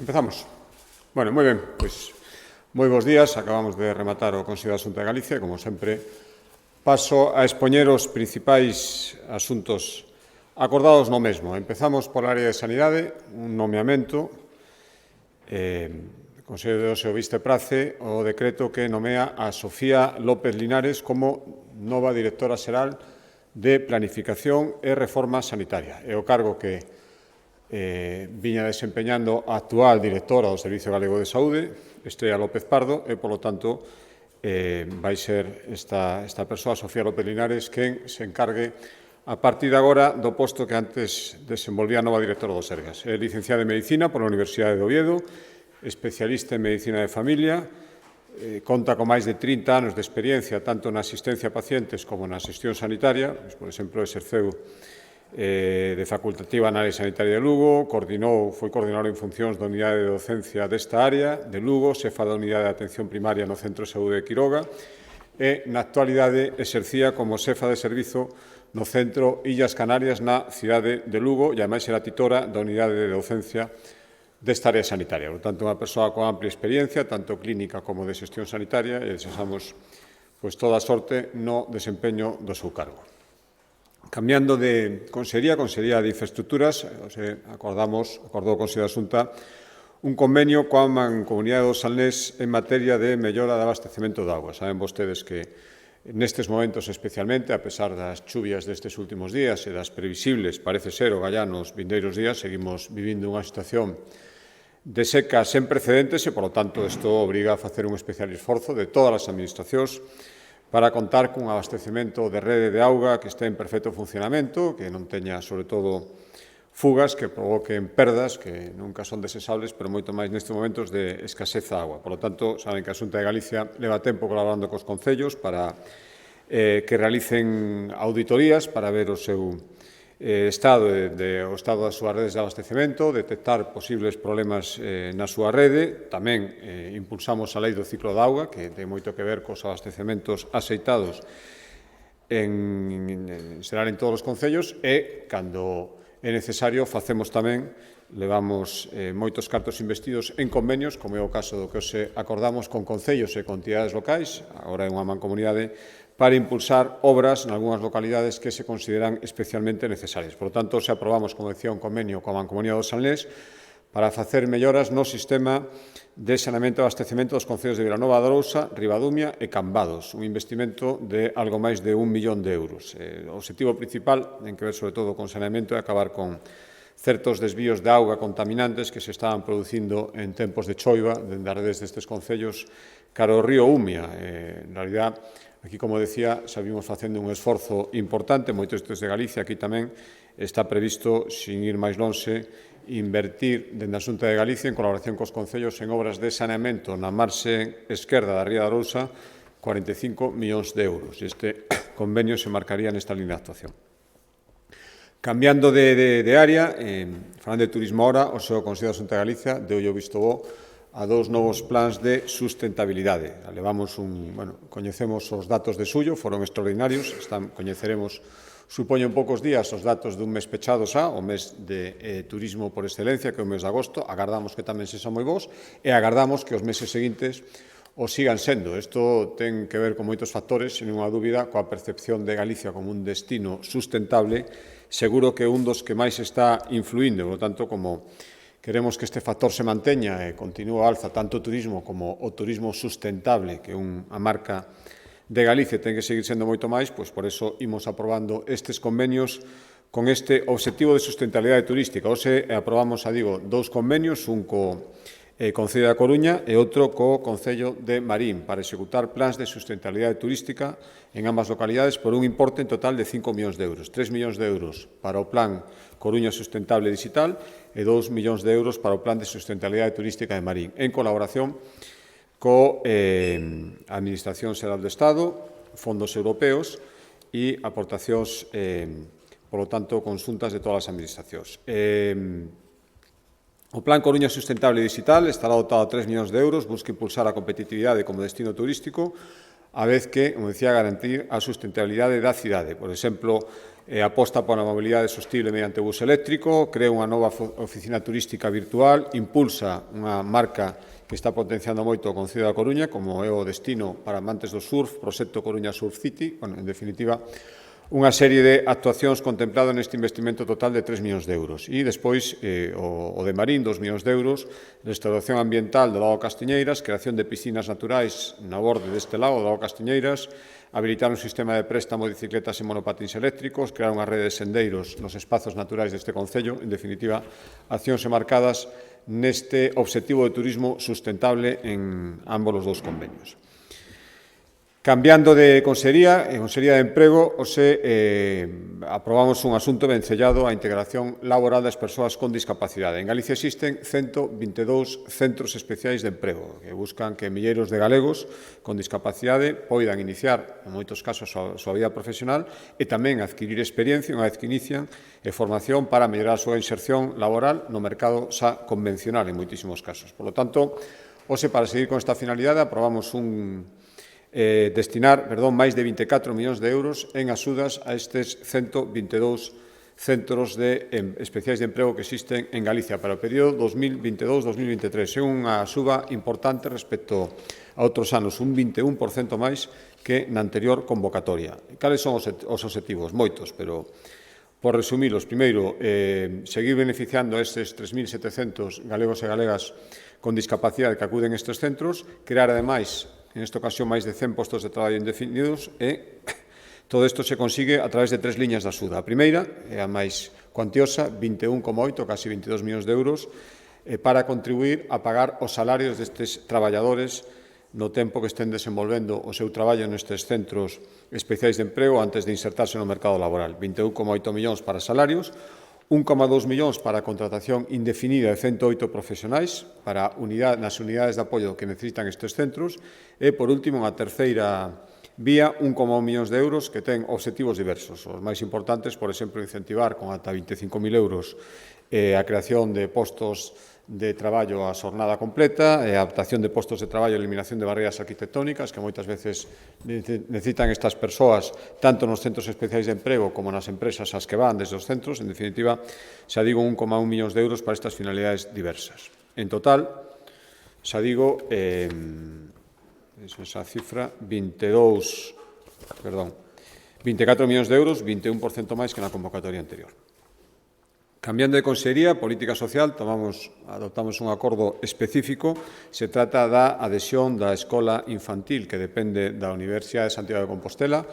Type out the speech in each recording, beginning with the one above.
Empezamos. Bueno, moi ben, pois moi bons días. Acabamos de rematar o Consello da Xunta de Galicia. Como sempre, paso a expoñer os principais asuntos acordados no mesmo. Empezamos pola área de sanidade, un nomeamento. O Consello de Hoxe viste prace o decreto que nomea a Sofía López Linares como nova directora xeral de Planificación e Reforma Sanitaria. É o cargo que viña desempeñando a actual directora do Servicio Galego de Saúde, Estrella López Pardo, e, polo tanto, vai ser esta persoa, Sofía López Linares, quen se encargue a partir de agora do posto que antes desenvolvía a nova directora do Sergas. É licenciada en Medicina pola Universidade de Oviedo, especialista en Medicina de Familia, conta con máis de 30 anos de experiencia tanto na asistencia a pacientes como na xestión sanitaria. Por exemplo, exerceu de facultativa na área sanitaria de Lugo, foi coordinador en funcións da unidade de docencia desta área de Lugo, xefa da unidade de atención primaria no Centro de Saúde de Quiroga e, na actualidade, exercía como xefa de servizo no Centro Illas Canarias na cidade de Lugo e, ademais, era titora da unidade de docencia desta área sanitaria. Por tanto, unha persoa con amplia experiencia, tanto clínica como de xestión sanitaria, e desexamos toda a sorte no desempeño do seu cargo. Cambiando de Consellería de Infraestructuras, acordou o Consello da Xunta un convenio coa Mancomunidade do Salnés en materia de mellora de abastecemento de auga. Saben vostedes que nestes momentos especialmente, a pesar das chuvias destes últimos días e das previsibles, parece ser, o gallá nos vindeiros días, seguimos vivindo unha situación de seca sen precedentes e, polo tanto, isto obriga a facer un especial esforzo de todas as administracións para contar cun abastecemento de rede de auga que este en perfecto funcionamento, que non teña, sobre todo, fugas que provoquen perdas que nunca son desesables, pero moito máis nestes momentos de escasez de auga. Por lo tanto, saben que a Xunta de Galicia leva tempo colaborando cos concellos para que realicen auditorías para ver o seu estado das súas redes de abastecemento, detectar posibles problemas na súa rede. Tamén impulsamos a lei do ciclo de auga, que ten moito que ver cos abastecementos axeitados en xeral en todos os concellos e, cando é necesario, facemos tamén, levamos moitos cartos investidos en convenios, como é o caso do que hoxe acordamos con concellos e con entidades locais, agora é unha mancomunidade, para impulsar obras en algunhas localidades que se consideran especialmente necesarias. Por lo tanto, se aprobamos, como decía, un convenio coa Mancomunidade do Salnés para facer melloras no sistema de saneamento e abastecemento dos concellos de Vilanova de Arousa, Ribadumia e Cambados, un investimento de algo máis de 1 millón de euros. O objetivo principal ten que ver, sobre todo, con saneamento e acabar con certos desvíos de auga contaminantes que se estaban producindo en tempos de choiva dende as redes destes concellos cara ao río Umia. En realidad, aquí, como decía, sabimos facendo un esforzo importante, moitos destes de Galicia, aquí tamén está previsto, sin ir máis lonxe, invertir dende a Xunta de Galicia en colaboración cos concellos en obras de saneamento na marxe esquerda da ría de Arousa, 45 millóns de euros. Este convenio se marcaría nesta línea de actuación. Cambiando de área, falando de turismo ahora, o seu Consello da Xunta de Galicia deu o visto bo a dous novos plans de sustentabilidade. Coñecemos os datos de suyo, foron extraordinarios, coñeceremos, supoño, en poucos días os datos dun mes pechado xa, o mes de turismo por excelencia, que é o mes de agosto. Agardamos que tamén sexan moi bons e agardamos que os meses seguintes o sigan sendo. Isto ten que ver con moitos factores, sen ninguna dúbida, coa percepción de Galicia como un destino sustentable, seguro que un dos que máis está influindo. Por lo tanto, como queremos que este factor se manteña e continúe a alza tanto o turismo como o turismo sustentable, que é unha marca de Galicia ten que seguir sendo moito máis, pois por eso imos aprobando estes convenios con este obxectivo de sustentabilidade turística. Hoxe aprobamos, dous convenios, un co Concello da Coruña e outro co Concello de Marín, para executar plans de sustentabilidade turística en ambas localidades por un importe en total de 5 millóns de euros. 3 millóns de euros para o Plan Coruña Sustentable Digital e 2 millóns de euros para o Plan de Sustentabilidade Turística de Marín, en colaboración co Administración Xeral do Estado, fondos europeos e aportacións, polo tanto, conxuntas de todas as administracións. O Plan Coruña Sustentable Digital estará dotado a 3 millóns de euros, busca impulsar a competitividade como destino turístico, a vez que, como decía, garantir a sustentabilidade da cidade. Por exemplo, aposta por a mobilidade sostible mediante bus eléctrico, crea unha nova oficina turística virtual, impulsa unha marca que está potenciando moito o Concello da Coruña, como é o destino para amantes do surf, Proxecto Coruña Surf City, en definitiva, unha serie de actuacións contemplado neste investimento total de 3 millóns de euros. E despois o de Marín, 2 millóns de euros, restauración ambiental do lago Castiñeiras, creación de piscinas naturais na borde deste lago, do lago Castiñeiras, habilitar un sistema de préstamo de bicicletas e monopatins eléctricos, crear unha rede de sendeiros nos espazos naturais deste Concello, en definitiva, accións enmarcadas neste obxectivo de turismo sustentable en ambos os dous convenios. Cambiando de Consellería, en Consellería de Emprego, aprobamos un asunto vencellado á integración laboral das persoas con discapacidade. En Galicia existen 122 centros especiais de emprego que buscan que milleiros de galegos con discapacidade poidan iniciar, en moitos casos, a súa vida profesional e tamén adquirir experiencia, unha vez que inician, e formación para mellorar a súa inserción laboral no mercado xa convencional en moitísimos casos. Por lo tanto, hoxe, para seguir con esta finalidade, aprobamos destinar máis de 24 millóns de euros en axudas a estes 122 centros especiais de emprego que existen en Galicia para o período 2022-2023. É unha suba importante respecto a outros anos, un 21% máis que na anterior convocatoria. Cales son os obxectivos? Moitos, pero por resumilos, primeiro, seguir beneficiando a estes 3.700 galegos e galegas con discapacidade que acuden a estes centros, crear, ademais, en esta ocasión, máis de 100 postos de traballo indefinidos e todo isto se consigue a través de 3 liñas de axuda. A primeira é a máis cuantiosa, 21,8, casi 22 millóns de euros, para contribuir a pagar os salarios destes traballadores no tempo que estén desenvolvendo o seu traballo nestes centros especiais de emprego antes de insertarse no mercado laboral. 21,8 millóns para salarios, 1,2 millóns para a contratación indefinida de 108 profesionais para nas unidades de apoio que necesitan estes centros e, por último, a terceira vía, 1,1 millóns de euros que ten obxectivos diversos. Os máis importantes, por exemplo, incentivar con ata 25.000 euros a creación de postos de traballo a xornada completa, a adaptación de postos de traballo e eliminación de barreiras arquitectónicas que moitas veces necesitan estas persoas tanto nos centros especiais de emprego como nas empresas ás que van desde os centros. En definitiva, xa digo, 1,1 millóns de euros para estas finalidades diversas. En total, xa digo, esa cifra, 24 millóns de euros, 21% máis que na convocatoria anterior. Cambiando de Consellería, Política Social, adoptamos un acordo específico. Se trata da adhesión da Escola Infantil, que depende da Universidade de Santiago de Compostela,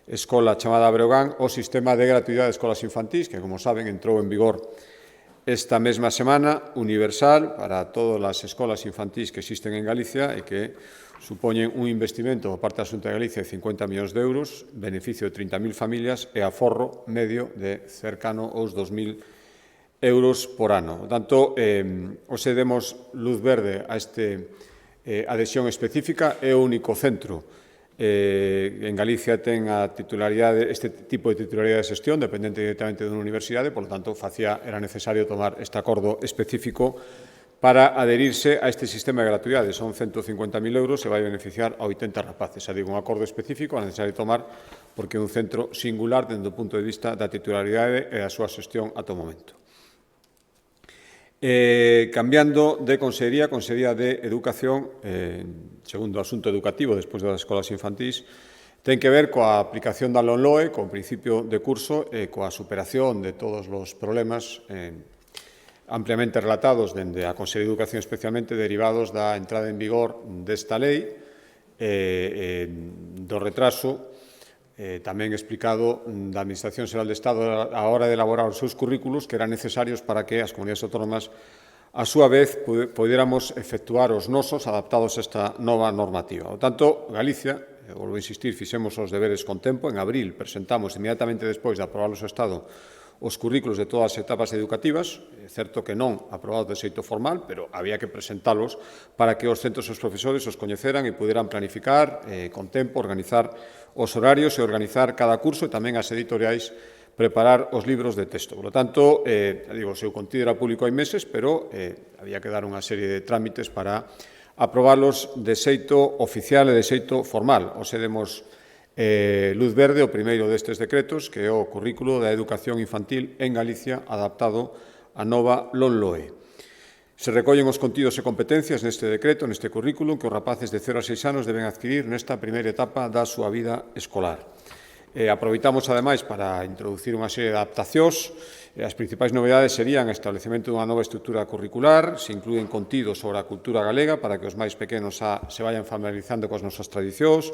escola chamada Breogán, o sistema de gratuidade de escolas infantís, que, como saben, entrou en vigor esta mesma semana, universal para todas as escolas infantís que existen en Galicia e que supoñen un investimento por parte da Xunta de Galicia de 50 millóns de euros, beneficio de 30.000 familias e aforro medio de cercano aos 2.000 euros por ano. Por tanto, hoxe demos luz verde a esta adhesión específica. É o único centro en Galicia ten este tipo de titularidade de xestión dependente directamente dunha universidade, por lo tanto, era necesario tomar este acordo específico para adherirse a este sistema de gratuidade. Son 150.000 euros e vai beneficiar a 80 rapaces. Xa digo, un acordo específico é necesario tomar porque é un centro singular dende o punto de vista da titularidade e da súa xestión ata o momento. Cambiando de Consellería, Consellería de Educación, segundo asunto educativo, despois das escolas infantís, ten que ver coa aplicación da LOMLOE, co principio de curso e coa superación de todos os problemas ampliamente relatados dende a Consellería de Educación, especialmente derivados da entrada en vigor desta lei, do retraso tamén explicado da Administración Xeral de Estado a hora de elaborar os seus currículos que eran necesarios para que as comunidades autónomas a súa vez podéramos efectuar os nosos adaptados a esta nova normativa. Por tanto, Galicia, volvo a insistir, fixemos os deberes con tempo. En abril presentamos inmediatamente despois de aprobarlos o Estado os currículos de todas as etapas educativas, é certo que non aprobados de xeito formal, pero había que presentalos para que os centros e os profesores os coñeceran e puderan planificar con tempo, organizar os horarios e organizar cada curso e tamén as editoriais preparar os libros de texto. Por lo tanto, o seu contido era público hai meses, pero había que dar unha serie de trámites para aprobalos de xeito oficial e de xeito formal. Ose demos luz verde o primeiro destes decretos, que é o currículo da educación infantil en Galicia adaptado á nova LOMLOE. Se recollen os contidos e competencias neste decreto, neste currículo, que os rapaces de 0 a 6 anos deben adquirir nesta primeira etapa da súa vida escolar. Aproveitamos, ademais, para introducir unha serie de adaptacións. As principais novedades serían o establecemento dunha nova estrutura curricular, se inclúen contidos sobre a cultura galega para que os máis pequenos se vayan familiarizando coas nosas tradicións,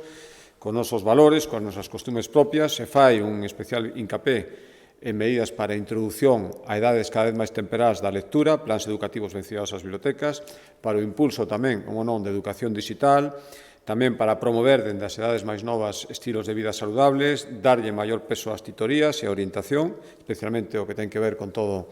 con nosos valores, coas nosas costumes propias. Se fai un especial hincapé en medidas para a introdución a edades cada vez máis temperadas da lectura, plans educativos vencidados ás bibliotecas, para o impulso tamén, como non, de educación digital, tamén para promover dende as edades máis novas estilos de vida saludables, darlle maior peso ás titorías e a orientación, especialmente o que ten que ver con todo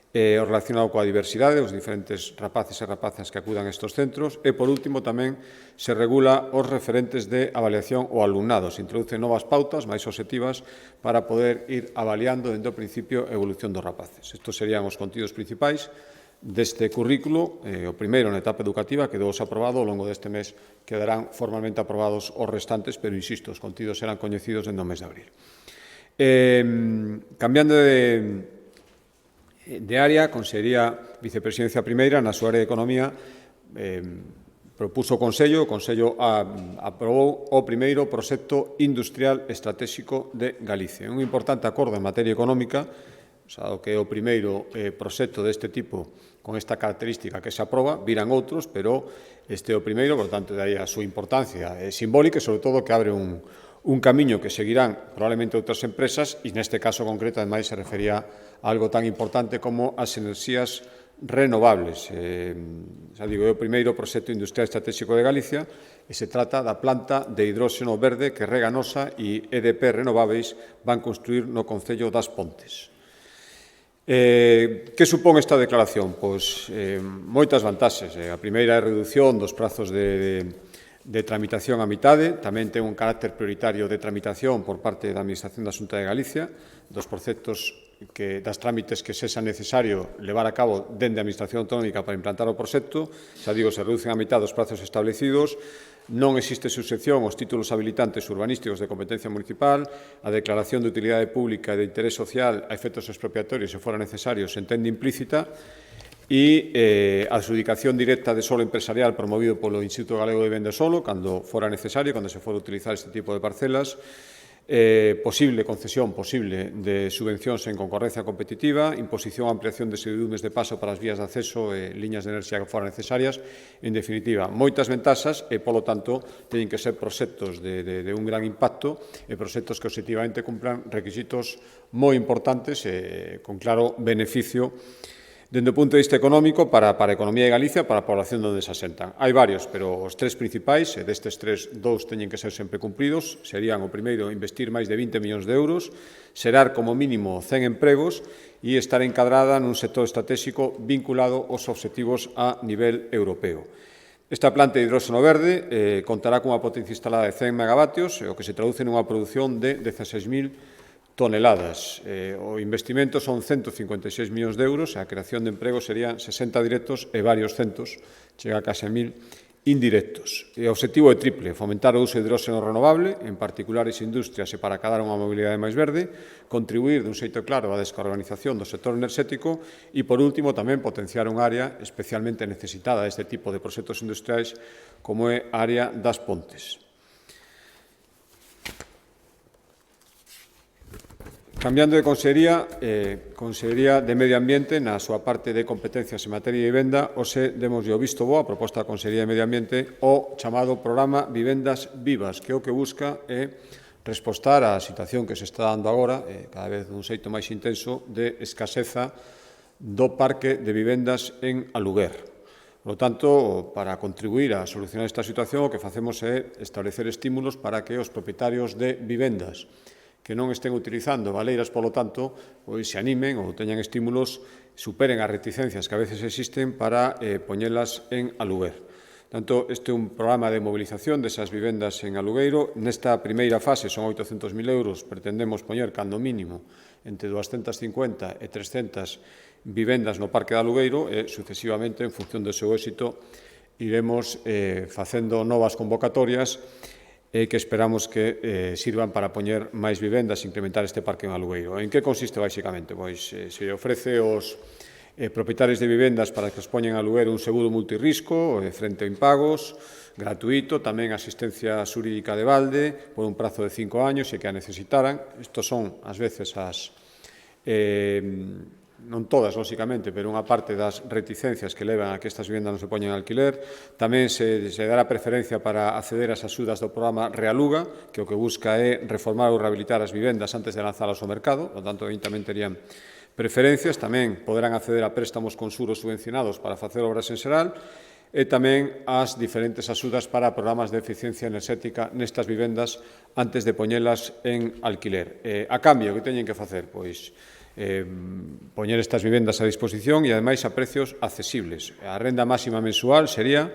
o relacionado coa diversidade, os diferentes rapaces e rapazas que acudan a estes centros, e, por último, tamén se regula os referentes de avaliación ao alumnado. Se introducen novas pautas máis obxectivas para poder ir avaliando dende o principio a evolución dos rapaces. Estos serían os contidos principais deste currículo. O primeiro na etapa educativa quedou aprobado, ao longo deste mes quedarán formalmente aprobados os restantes, pero, insisto, os contidos serán coñecidos dentro do mes de abril. Cambiando de área, a Consellería Vicepresidencia Primeira, na súa área de Economía, propuso o Consello aprobou o primeiro proxecto industrial estratégico de Galicia. Un importante acordo en materia económica, o que é o primeiro proxecto deste tipo con esta característica que se aproba. Virán outros, pero este é o primeiro, por tanto, de aí a súa importancia simbólica e, sobre todo, que abre un camiño que seguirán probablemente outras empresas, e neste caso concreto, ademais, se refería a algo tan importante como as enerxías renovables. Xa digo, é o primeiro proxecto industrial estratégico de Galicia e se trata da planta de hidróxeno verde que Reganosa e EDP Renovables van construir no Concello das Pontes. Que supón esta declaración? Pois moitas vantaxes. A primeira é a redución dos prazos de tramitación a mitade, tamén ten un carácter prioritario de tramitación por parte da Administración da Xunta de Galicia, dos proxectos das trámites que sexa necesario levar a cabo dende a Administración Autonómica para implantar o proxecto. Xa digo, se reducen a mitad os prazos establecidos, non existe subsección aos títulos habilitantes urbanísticos de competencia municipal, a declaración de utilidade pública e de interés social a efectos expropiatorios, se fora necesario, se entende implícita, e a adjudicación directa de solo empresarial promovido polo Instituto Galego de Vivenda e Solo, cando fora necesario, cando se fora utilizar este tipo de parcelas, concesión posible de subvencións en concorrencia competitiva, imposición e ampliación de servidumes de paso para as vías de acceso e liñas de enerxía que foran necesarias. En definitiva, moitas ventaxas e, polo tanto, teñen que ser proxectos de un gran impacto e proxectos que obxectivamente cumplan requisitos moi importantes e con claro beneficio dende o punto de vista económico para a economía de Galicia, para a población onde se asentan. Hai varios, pero os tres principais, e destes tres, dous teñen que ser sempre cumpridos, serían o primeiro, investir máis de 20 millóns de euros, xerar como mínimo 100 empregos e estar encadrada nun sector estratégico vinculado aos obxectivos a nivel europeo. Esta planta de hidróxeno verde contará cunha potencia instalada de 100 megavatios, o que se traduce nunha produción de 16.000 toneladas. O investimento son 156 millóns de euros e a creación de emprego serían 60 directos e varios centos, chega a case 1.000 indirectos. O obxectivo é triple: fomentar o uso de hidróxeno renovable, en particulares industrias e para acadar unha mobilidade máis verde, contribuir dun xeito claro á descarbonización do sector enerxético e, por último, tamén potenciar un área especialmente necesitada deste tipo de proxectos industriais como é a área das Pontes. Cambiando de Consellería, Consellería de Medio Ambiente, na súa parte de competencias en materia de vivenda, hoxe demoslle o visto bo a proposta da Consellería de Medio Ambiente o chamado Programa Vivendas Vivas, que o que busca é respostar á situación que se está dando agora, cada vez dun xeito máis intenso, de escaseza do parque de vivendas en aluguer. Por lo tanto, para contribuir a solucionar esta situación, o que facemos é establecer estímulos para que os propietarios de vivendas que non estén utilizando valeiras, polo tanto, pois se animen ou teñan estímulos, superen as reticencias que a veces existen para poñelas en aluguer. Tanto, este é un programa de movilización desas vivendas en alugueiro. Nesta primeira fase son 800.000 euros, pretendemos poñer cando mínimo entre 250 e 300 vivendas no parque de alugueiro e, sucesivamente, en función do seu éxito, iremos facendo novas convocatorias que esperamos que sirvan para poñer máis vivendas e incrementar este parque en alugueiro. En que consiste, basicamente? Pois se ofrece aos propietarios de vivendas para que os poñen a aluguer un seguro multirrisco frente a impagos, gratuito, tamén asistencia xurídica de balde por un prazo de 5 años e que a necesitaran. Estos son, ás veces, non todas, lóxicamente, pero unha parte das reticencias que levan a que estas vivendas non se poñen a alquiler. Tamén se dará preferencia para acceder ás axudas do programa Realuga, que o que busca é reformar ou rehabilitar as vivendas antes de lanzalas ao mercado, por tanto, aí tamén terían preferencias. Tamén poderán acceder a préstamos con xuros subvencionados para facer obras en xeral, e tamén as diferentes axudas para programas de eficiencia enerxética nestas vivendas antes de poñelas en alquiler. A cambio, que teñen que facer? Pois poñer estas vivendas a disposición e, ademais, a precios accesibles. A renda máxima mensual sería,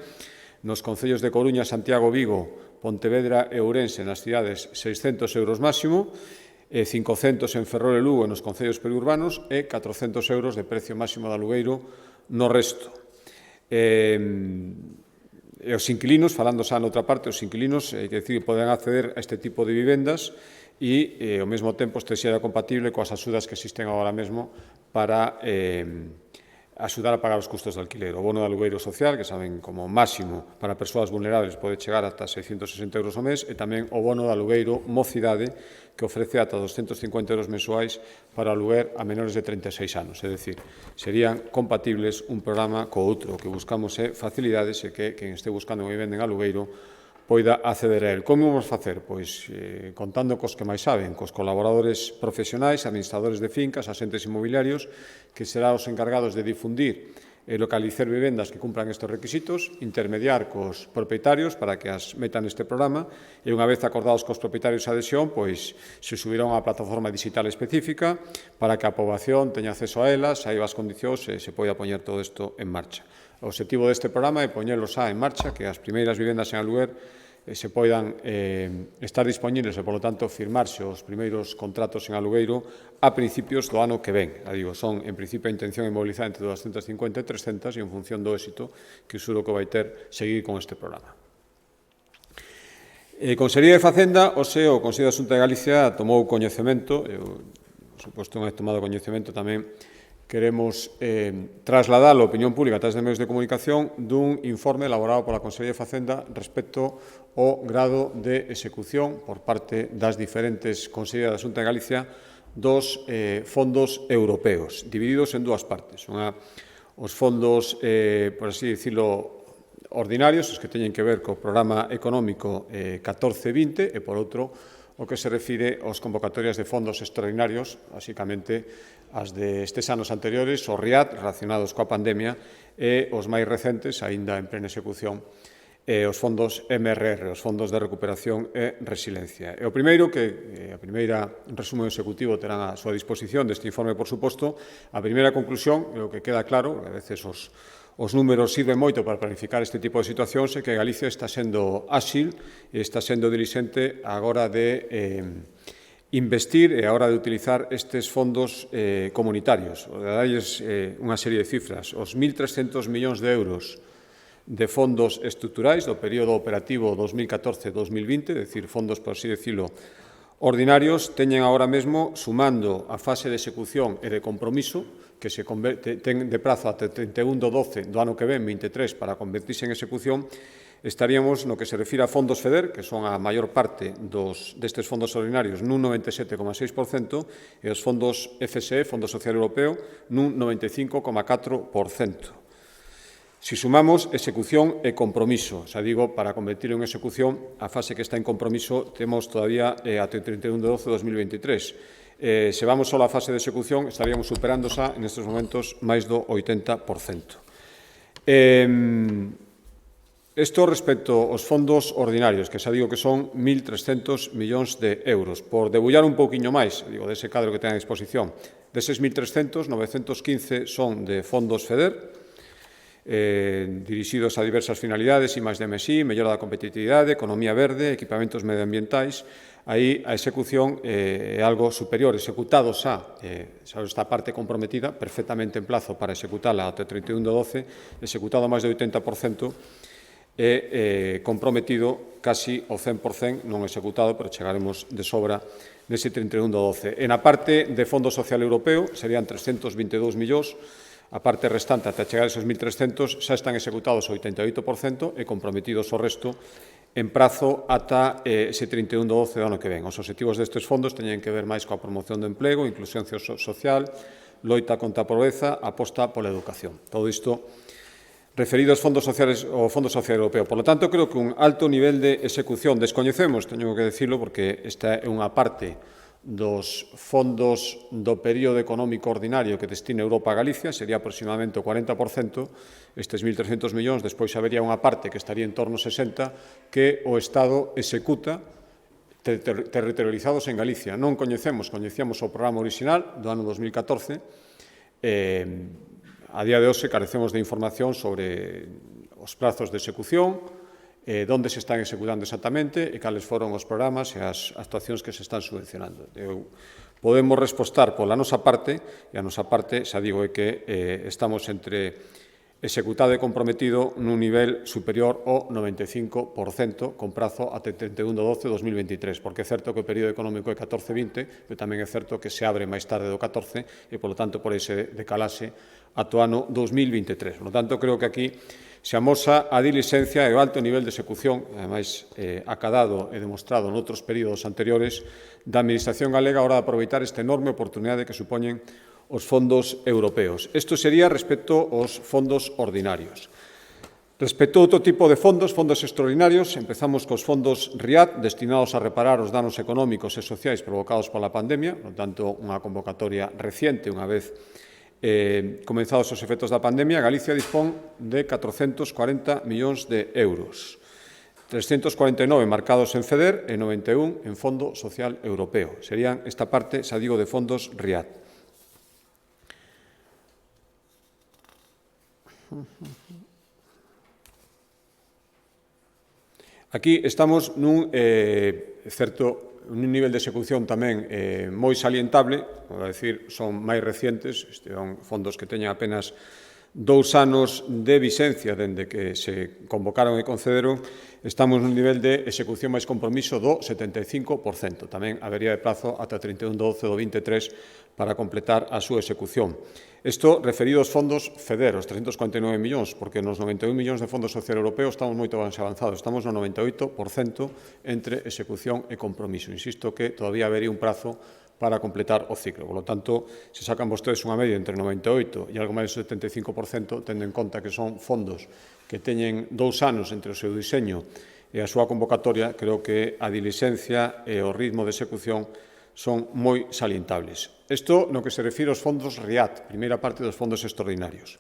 nos concellos de Coruña, Santiago, Vigo, Pontevedra e Ourense, nas cidades, 600 euros máximo, 500 en Ferrol e Lugo nos concellos periurbanos e 400 euros de precio máximo de alugueiro no resto. E os inquilinos, falando xa noutra parte, os inquilinos, que poden acceder a este tipo de vivendas e, ao mesmo tempo, este será compatible coas axudas que existen agora mesmo para axudar a pagar os custos de alquiler. O bono de alugueiro social, que saben, como máximo para persoas vulnerables pode chegar ata 660 euros ao mes, e tamén o bono de alugueiro mocidade, que ofrece ata 250 euros mensuais para aluguer a menores de 36 anos. É dicir, serían compatibles un programa co outro. O que buscamos é facilidades e que quen este buscando unha vivenda en alugueiro poida acceder a él. Como vamos facer? Pois contando cos que máis saben, cos colaboradores profesionais, administradores de fincas, asentes inmobiliarios, que serán os encargados de difundir e localizar vivendas que cumplan estes requisitos, intermediar cos propietarios para que as metan neste programa e, unha vez acordados cos propietarios a adhesión, pois se subirá unha plataforma digital específica para que a poboación teña acceso a elas, saiba as condicións e se poida poñer todo isto en marcha. O objetivo deste programa é poñelo xa en marcha, que as primeiras vivendas en aluguer se poidan estar disponibles e, polo tanto, firmarse os primeiros contratos en alugueiro a principios do ano que ven. Son, en principio, a intención de mobilizar entre 250 e 300 e, en función do éxito que seguro que vai ter, seguir con este programa. Consellería de Facenda, o Consello de Xunta de Galicia tomou coñecemento, por suposto, unha vez tomado coñecemento tamén, queremos trasladar a opinión pública a través de medios de comunicación dun informe elaborado pola Consellería de Facenda respecto ao grado de execución por parte das diferentes consellerías da Xunta de Galicia dos fondos europeos, divididos en dúas partes. Os fondos, por así dicirlo, ordinarios, os que teñen que ver co programa económico 14-20, e, por outro, o que se refire aos convocatorias de fondos extraordinarios, basicamente as destes anos anteriores, os RIAD, relacionados coa pandemia, e os máis recentes, aínda en plena execución, os fondos MRR, os fondos de recuperación e resiliencia. E o primeiro, que a primeira resumo executivo terán a súa disposición deste informe, por suposto, a primeira conclusión, o que queda claro, a veces os números sirven moito para planificar este tipo de situacións, e que Galicia está sendo áxil e está sendo dilixente á hora de investir e á hora de utilizar estes fondos comunitarios. De darlles unha serie de cifras. Os 1.300 millóns de euros de fondos estruturais do período operativo 2014-2020, é dicir, fondos, por así decirlo, ordinarios, teñen agora mesmo, sumando a fase de execución e de compromiso, que se ten de prazo até 31 de 12 do ano que ven, 23, para convertirse en execución, estaríamos no que se refira a fondos FEDER, que son a maior parte destes fondos ordinarios, nun 97,6%, e os fondos FSE, Fondo Social Europeo, nun 95,4%. Si sumamos execución e compromiso, xa digo, para convertir en execución, a fase que está en compromiso temos todavía até o 31 de 12 de 2023. Se vamos só á fase de execución, estaríamos superando xa, en estes momentos, máis do 80%. Isto respecto aos fondos ordinarios, que xa digo que son 1.300 millóns de euros. Por debullar un pouquiño máis, digo, dese cadro que ten a disposición, deses 1.300, 915 son de fondos FEDER, dirixidos a diversas finalidades, I+D+I, mellora da competitividade, economía verde, equipamentos medioambientais. Aí a execución é algo superior, executado xa esta parte comprometida, perfectamente en plazo para executala até o 31 de 12, executado máis de 80%, e comprometido casi o 100%, non executado, pero chegaremos de sobra nese 31 do 12. E na parte de Fondo Social Europeo serían 322 millóns, a parte restante ata chegar a esos 1.300 xa están executados o 88% e comprometidos o resto en prazo ata ese 31 do 12 do ano que ven. Os obxectivos destes fondos teñen que ver máis coa promoción do emprego, inclusión social, loita contra a pobreza, aposta pola educación. Todo isto referido aos fondos sociales ao Fondo Social Europeo. Por lo tanto, creo que un alto nivel de execución descoñecemos, teño que decirlo, porque esta é unha parte dos fondos do período económico ordinario que destina Europa a Galicia, sería aproximadamente o 40%, estes 1.300 millóns, despois habería unha parte que estaría en torno a 60, que o Estado executa territorializados en Galicia. Non coñecíamos o programa original do ano 2014, a día de hoxe carecemos de información sobre os prazos de execución, onde se están executando exactamente e cales foron os programas e as actuacións que se están subvencionando. Podemos respostar pola nosa parte, e a nosa parte, xa digo, é que estamos entre executado e comprometido nun nivel superior ao 95% con prazo ate 31 de 12 de 2023, porque é certo que o período económico é 14-20, pero tamén é certo que se abre máis tarde do 14 e, polo tanto, por ese decalase ata o ano 2023. Por lo tanto, creo que aquí se amosa a dilixencia e o alto nivel de execución, ademais acadado e demostrado noutros períodos anteriores, da Administración galega a hora de aproveitar esta enorme oportunidade que supoñen os fondos europeos. Isto sería respecto aos fondos ordinarios. Respecto a outro tipo de fondos extraordinarios, empezamos cos fondos RIAD, destinados a reparar os danos económicos e sociais provocados pola pandemia, por tanto, unha convocatoria reciente, unha vez comenzados os efectos da pandemia. Galicia dispón de 440 millóns de euros, 349 marcados en FEDER e 91 en Fondo Social Europeo. Serían esta parte, xa digo, de fondos RIAD. Aquí estamos nun nivel de execución tamén moi salientable, vou dicir, son máis recientes, son fondos que teñen apenas 2 anos de vixencia dende que se convocaron e concederon, estamos nun nivel de execución máis compromiso do 75%. Tamén habería de prazo ata 31 de 12 do 23 para completar a súa execución. Isto referido aos fondos FEDER, os 349 millóns, porque nos 91 millóns de Fondo Social Europeo estamos moito máis avanzados, estamos no 98% entre execución e compromiso. Insisto que todavía habería un prazo para completar o ciclo. Por lo tanto, se sacan vostedes unha media entre 98 e algo máis do 75%, tendo en conta que son fondos que teñen 2 anos entre o seu diseño e a súa convocatoria, creo que a dilixencia e o ritmo de execución son moi salientables. Isto no que se refire aos fondos RIAD, primeira parte dos fondos extraordinarios.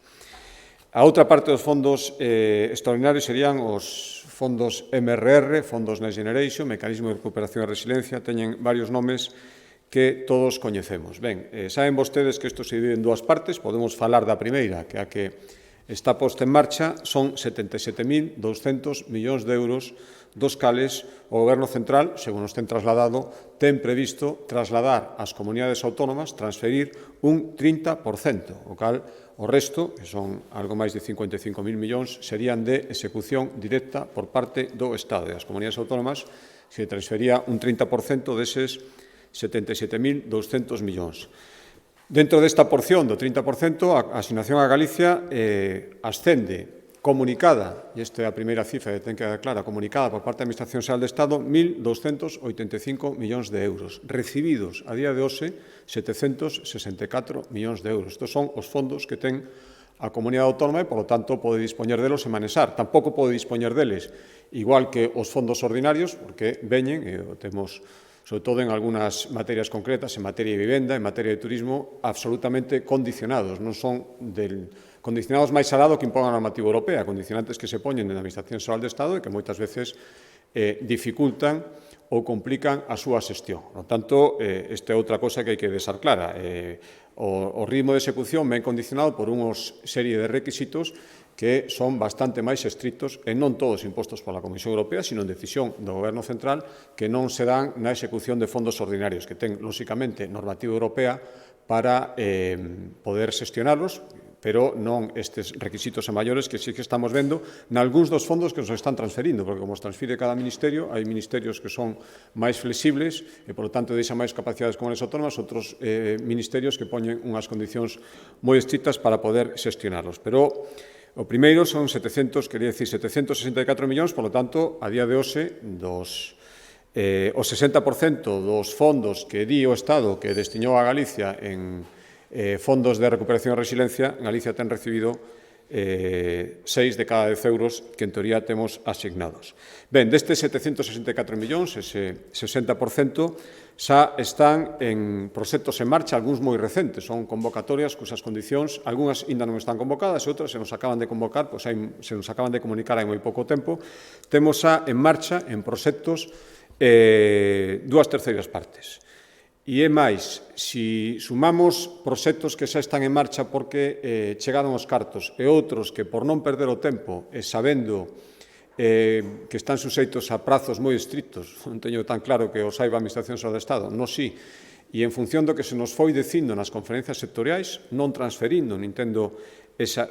A outra parte dos fondos extraordinarios serían os fondos MRR, Fondos Next Generation, Mecanismo de Recuperación e Resiliencia, teñen varios nomes que todos coñecemos. Ben, saben vostedes que isto se divide en 2 partes, podemos falar da primeira, que a que está posta en marcha, son 77.200 millóns de euros, dos cales o Goberno Central, según nos ten trasladado, ten previsto trasladar ás comunidades autónomas, transferir un 30%, o cal o resto, que son algo máis de 55.000 millóns, serían de execución directa por parte do Estado e das comunidades autónomas, se transfería un 30% deses 77.200 millóns. Dentro desta porción do 30%, a asignación a Galicia ascende comunicada, e esta é a primeira cifra que ten que quedar clara, comunicada por parte da Administración Xeral do Estado, 1.285 millóns de euros. Recibidos a día de hoxe, 764 millóns de euros. Estos son os fondos que ten a comunidade autónoma e, polo tanto, pode dispoñer delos e manexar. Tampouco pode dispoñer deles, igual que os fondos ordinarios, porque veñen, e o temos sobre todo en algunhas materias concretas, en materia de vivenda, en materia de turismo, absolutamente condicionados. Non son condicionados máis alá do que impón a normativa europea, condicionantes que se poñen na Administración Xeral do Estado e que moitas veces dificultan ou complican a súa xestión. Por tanto, esta é outra cosa que hai que deixar clara. O ritmo de execución ven condicionado por unha serie de requisitos que son bastante máis estrictos e non todos impostos pola Comisión Europea, sino en decisión do Goberno Central, que non se dan na execución de fondos ordinarios, que ten, lóxicamente, normativa europea para poder xestionarlos, pero non estes requisitos a maiores que sí que estamos vendo nalgúns dos fondos que nos están transferindo, porque como os transfire cada ministerio, hai ministerios que son máis flexibles e, por lo tanto, deixan máis capacidades comunidades autónomas, outros ministerios que poñen unhas condicións moi estrictas para poder xestionarlos. Pero o primeiro son 764 millóns, por lo tanto, a día de hoxe, o 60% dos fondos que di o Estado que destinou a Galicia en fondos de recuperación e resiliencia, Galicia ten recibido 6 de cada 10 euros que en teoría temos asignados. Ben, destes 764 millóns, ese 60%, xa están en proxectos en marcha, algúns moi recentes, son convocatorias cusas condicións, algunhas ainda non están convocadas e outras se nos acaban de convocar, pois se nos acaban de comunicar hai moi pouco tempo. Temos xa en marcha, en proxectos, 2 terceiras partes. E é máis, se sumamos proxectos que xa están en marcha porque chegaron os cartos e outros que por non perder o tempo e sabendo que están suxeitos a prazos moi estrictos, non teño tan claro que o saiba a Administración Xeral do Estado, non sí, e en función do que se nos foi dicindo nas conferencias sectoriais, non transferindo, nin tendo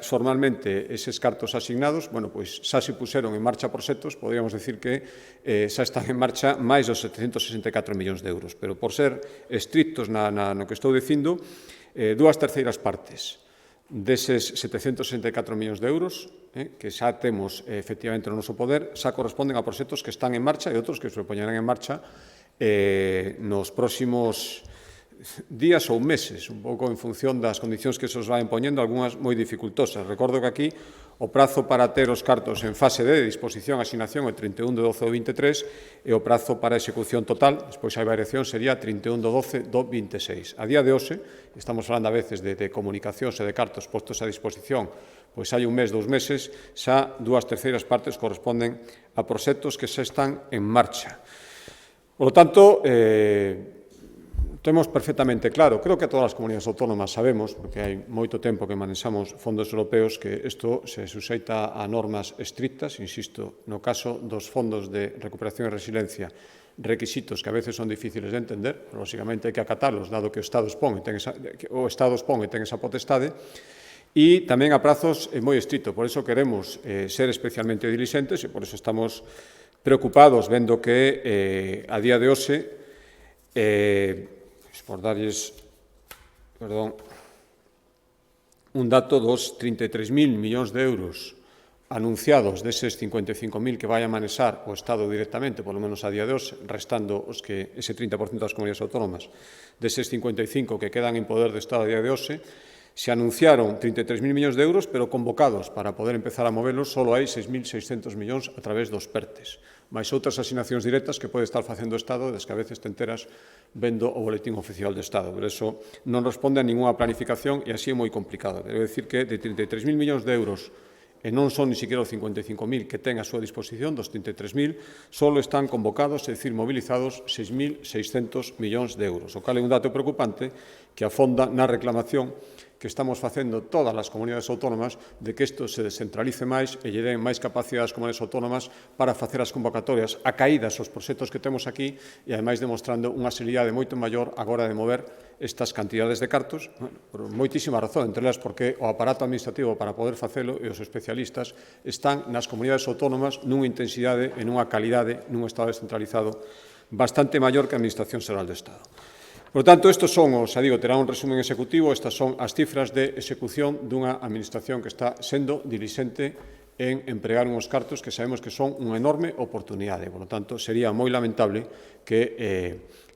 formalmente eses cartos asignados, bueno, pois xa se puseron en marcha proxectos, podríamos decir que xa están en marcha máis dos 764 millóns de euros, pero por ser estrictos no que estou dicindo, 2 terceiras partes deses 764 millóns de euros que xa temos efectivamente no noso poder, xa corresponden a proxectos que están en marcha e outros que se poñerán en marcha nos próximos días ou meses, un pouco en función das condicións que se os van poñendo, algunhas moi dificultosas. Recordo que aquí o prazo para ter os cartos en fase D de disposición e asignación é 31 de 12 do 23 e o prazo para execución total, despois hai variación, sería 31 de 12 do 26. A día de hoxe, estamos falando a veces de comunicacións e de cartos postos a disposición, pois hai un mes, 2 meses, xa 2 terceiras partes corresponden a proxectos que xa están en marcha. Por lo tanto, temos perfectamente claro, creo que todas as comunidades autónomas sabemos, porque hai moito tempo que manexamos fondos europeos, que isto se suxeita a normas estrictas, insisto, no caso dos fondos de recuperación e resiliencia, requisitos que a veces son difíciles de entender, lógicamente hai que acatalos, dado que o Estado expón e ten esa potestade, e tamén a prazos moi estrictos, por iso queremos ser especialmente diligentes e por iso estamos preocupados vendo que a día de hoxe por darlles un dato dos 33.000 millóns de euros anunciados deses 55.000 que vai a manexar o Estado directamente, polo menos a día de hoxe, restando os que ese 30% das comunidades autónomas, deses 55 que quedan en poder do Estado a día de hoxe, se anunciaron 33.000 millóns de euros, pero convocados para poder empezar a movelos, só hai 6.600 millóns a través dos PERTES, máis outras asignacións directas que pode estar facendo o Estado, das que a veces te enteras vendo o boletín oficial do Estado. Pero eso non responde a ninguna planificación e así é moi complicado. Debo dicir que de 33.000 millóns de euros e non son ni siquiera os 55.000 que ten a súa disposición, dos 33.000, só están convocados, é dicir, movilizados 6.600 millóns de euros, o cal é un dato preocupante que afonda na reclamación que estamos facendo todas as comunidades autónomas de que isto se descentralice máis e lle den máis capacidade ás comunidades autónomas para facer as convocatorias acaídas aos proxectos que temos aquí e, ademais, demostrando unha seriedade moito maior agora de mover estas cantidades de cartos, por moitísima razón, entre elas porque o aparato administrativo para poder facelo e os especialistas están nas comunidades autónomas nunha intensidade e nunha calidade nun Estado descentralizado bastante maior que a Administración Xeral do Estado. Por tanto, estes son, xa digo, terá un resumen executivo, estas son as cifras de execución dunha administración que está sendo dilixente en empregar unhos cartos que sabemos que son unha enorme oportunidade. Por tanto, sería moi lamentable que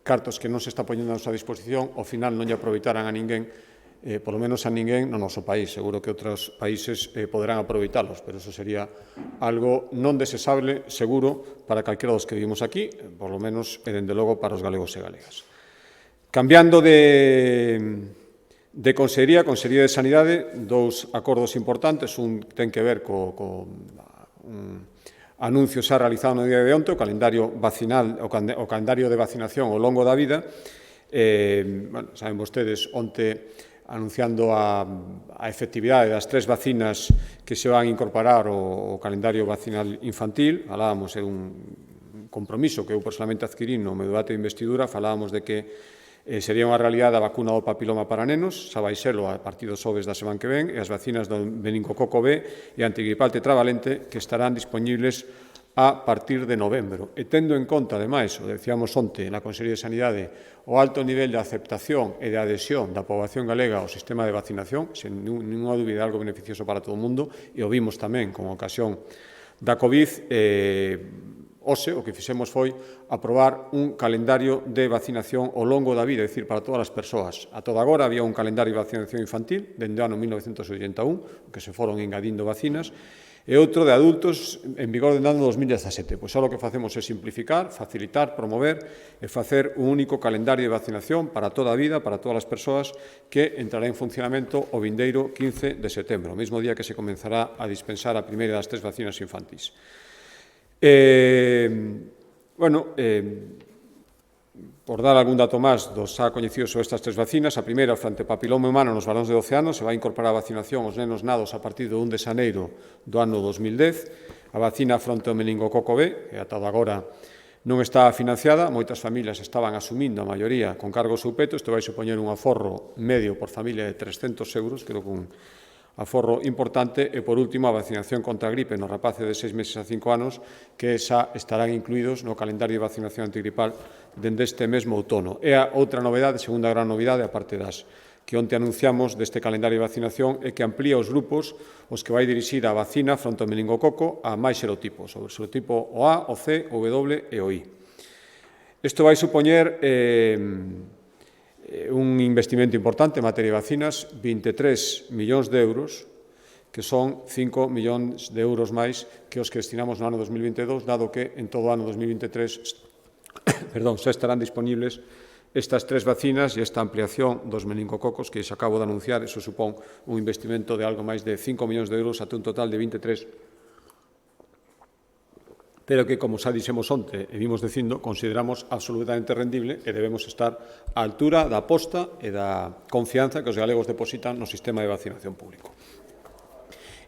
cartos que non se está poñendo a nosa disposición ao final non lle aproveitaran a ninguén, polo menos a ninguén no noso país. Seguro que outros países poderán aproveitalos, pero eso sería algo non desexable, seguro, para calquera dos que vivimos aquí, por lo menos, e dende logo, para os galegos e galegas. Cambiando de Consellería de Sanidade, dous acordos importantes, un ten que ver co anuncio xa realizado no día de onte, o calendario vacinal, o calendario de vacinación ao longo da vida. Saben vostedes, onte anunciando a efectividade das 3 vacinas que se van a incorporar ao calendario vacinal infantil, falábamos de un compromiso que eu personalmente adquirí no meu debate de investidura, falábamos de que sería unha realidade a vacuna do papiloma para nenos, xa vai selo a partir dos xoves da semana que ven, e as vacinas do meningococo B e antigripal tetravalente que estarán disponibles a partir de novembro. E tendo en conta, ademais, o decíamos onte na Consellería de Sanidade, o alto nivel de aceptación e de adhesión da poboación galega ao sistema de vacinación, sen ninguna dúbida algo beneficioso para todo o mundo, e o vimos tamén con ocasión da COVID, hoxe o que fixemos foi aprobar un calendario de vacinación ao longo da vida, é dicir, para todas as persoas. A toda agora había un calendario de vacinación infantil, dende o ano 1981, que se foron engadindo vacinas, e outro de adultos en vigor dende o ano 2017. Pois xa o que facemos é simplificar, facilitar, promover e facer un único calendario de vacinación para toda a vida, para todas as persoas, que entrará en funcionamento o vindeiro 15 de setembro, o mesmo día que se comenzará a dispensar a primeira das 3 vacinas infantis. Por dar algún dato máis dos xa coñecidos sobre estas 3 vacinas, a primeira, fronte ao papiloma humano nos varóns de 12 anos, se vai incorporar a vacinación aos nenos nados a partir do 1 de xaneiro do ano 2010. A vacina fronte ao meningococo B, que ata agora non está financiada, moitas familias estaban asumindo, a maioría, con cargo ao seu peto. Isto vai supoñer un aforro medio por familia de 300 euros, creo que un aforro importante. E, por último, a vacinación contra a gripe nos rapaces de 6 meses a 5 anos, que xa estarán incluídos no calendario de vacinación antigripal dende este mesmo outono. E a outra novedade, segunda gran novidade, a parte das que onte anunciamos deste calendario de vacinación, é que amplía os grupos os que vai dirixir a vacina fronte ao meningococo a máis serotipos, o serotipo o A, o C, o W e o I. Isto vai supoñer un investimento importante en materia de vacinas, 23 millóns de euros, que son 5 millóns de euros máis que os que destinamos no ano 2022, dado que en todo o ano 2023 xa estarán disponibles estas 3 vacinas e esta ampliación dos meningococos que se acabo de anunciar. Eso supón un investimento de algo máis de 5 millóns de euros ata un total de 23, pero que, como xa dixemos onte e vimos dicindo, consideramos absolutamente rendible e debemos estar á altura da aposta e da confianza que os galegos depositan no sistema de vacinación público.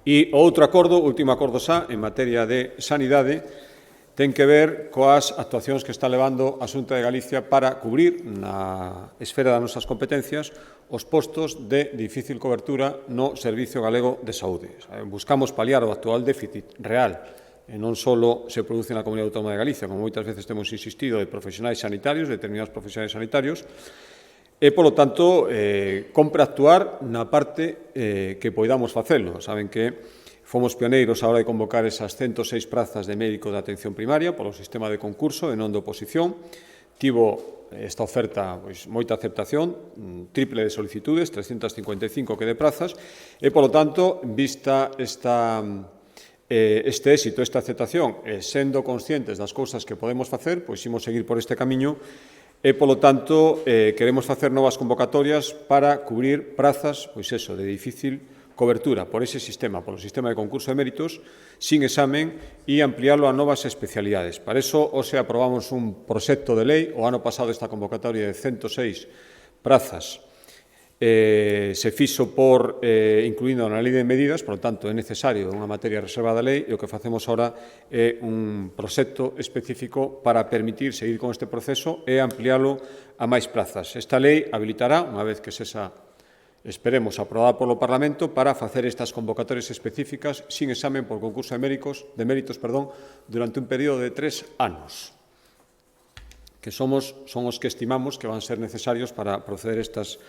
E o outro acordo, o último acordo xa, en materia de sanidade, ten que ver coas actuacións que está levando a Xunta de Galicia para cubrir na esfera das nosas competencias os postos de difícil cobertura no Servicio Galego de Saúde. Buscamos paliar o actual déficit real e non só se produce na Comunidade Autónoma de Galicia, como moitas veces temos insistido, de profesionais sanitarios, determinados profesionais sanitarios, e, polo tanto, compre actuar na parte que poidamos facelo. Saben que fomos pioneiros a hora de convocar esas 106 prazas de médico de atención primaria polo sistema de concurso e non de oposición. Tivo esta oferta moita aceptación, triple de solicitudes, 355 que de prazas, e, polo tanto, vista este éxito, esta aceptación, e sendo conscientes das cousas que podemos facer, pois imos seguir por este camiño e, polo tanto, queremos facer novas convocatorias para cubrir prazas, pois eso, de difícil cobertura por ese sistema, polo sistema de concurso de méritos, sin examen e ampliálo a novas especialidades. Para iso, hoxe aprobamos un proxecto de lei, o ano pasado esta convocatoria de 106 prazas se fixo incluindo na lei de medidas, por lo tanto é necesario unha materia reservada da lei, e o que facemos ahora é un proxecto específico para permitir seguir con este proceso e ampliálo a máis plazas. Esta lei habilitará, unha vez que sexa, esperemos, aprobada polo Parlamento, para facer estas convocatorias específicas sin examen por concurso de méritos, durante un período de 3 anos, que son os que estimamos que van ser necesarios para proceder a estas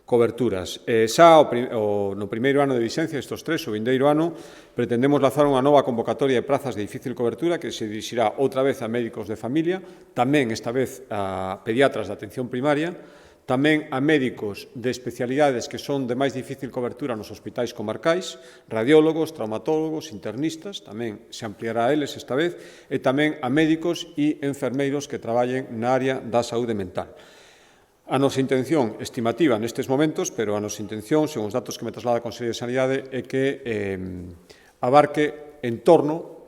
coberturas. Xa no primeiro ano de vixencia destos 3, o vindeiro ano, pretendemos lanzar unha nova convocatoria de prazas de difícil cobertura que se dirixirá outra vez a médicos de familia, tamén esta vez a pediatras de atención primaria, tamén a médicos de especialidades que son de máis difícil cobertura nos hospitais comarcais, radiólogos, traumatólogos, internistas, tamén se ampliará a eles esta vez, e tamén a médicos e enfermeiros que traballen na área da saúde mental. A nosa intención estimativa nestes momentos, pero a nosa intención, según os datos que me traslada a Consellería de Sanidade, é que abarque en torno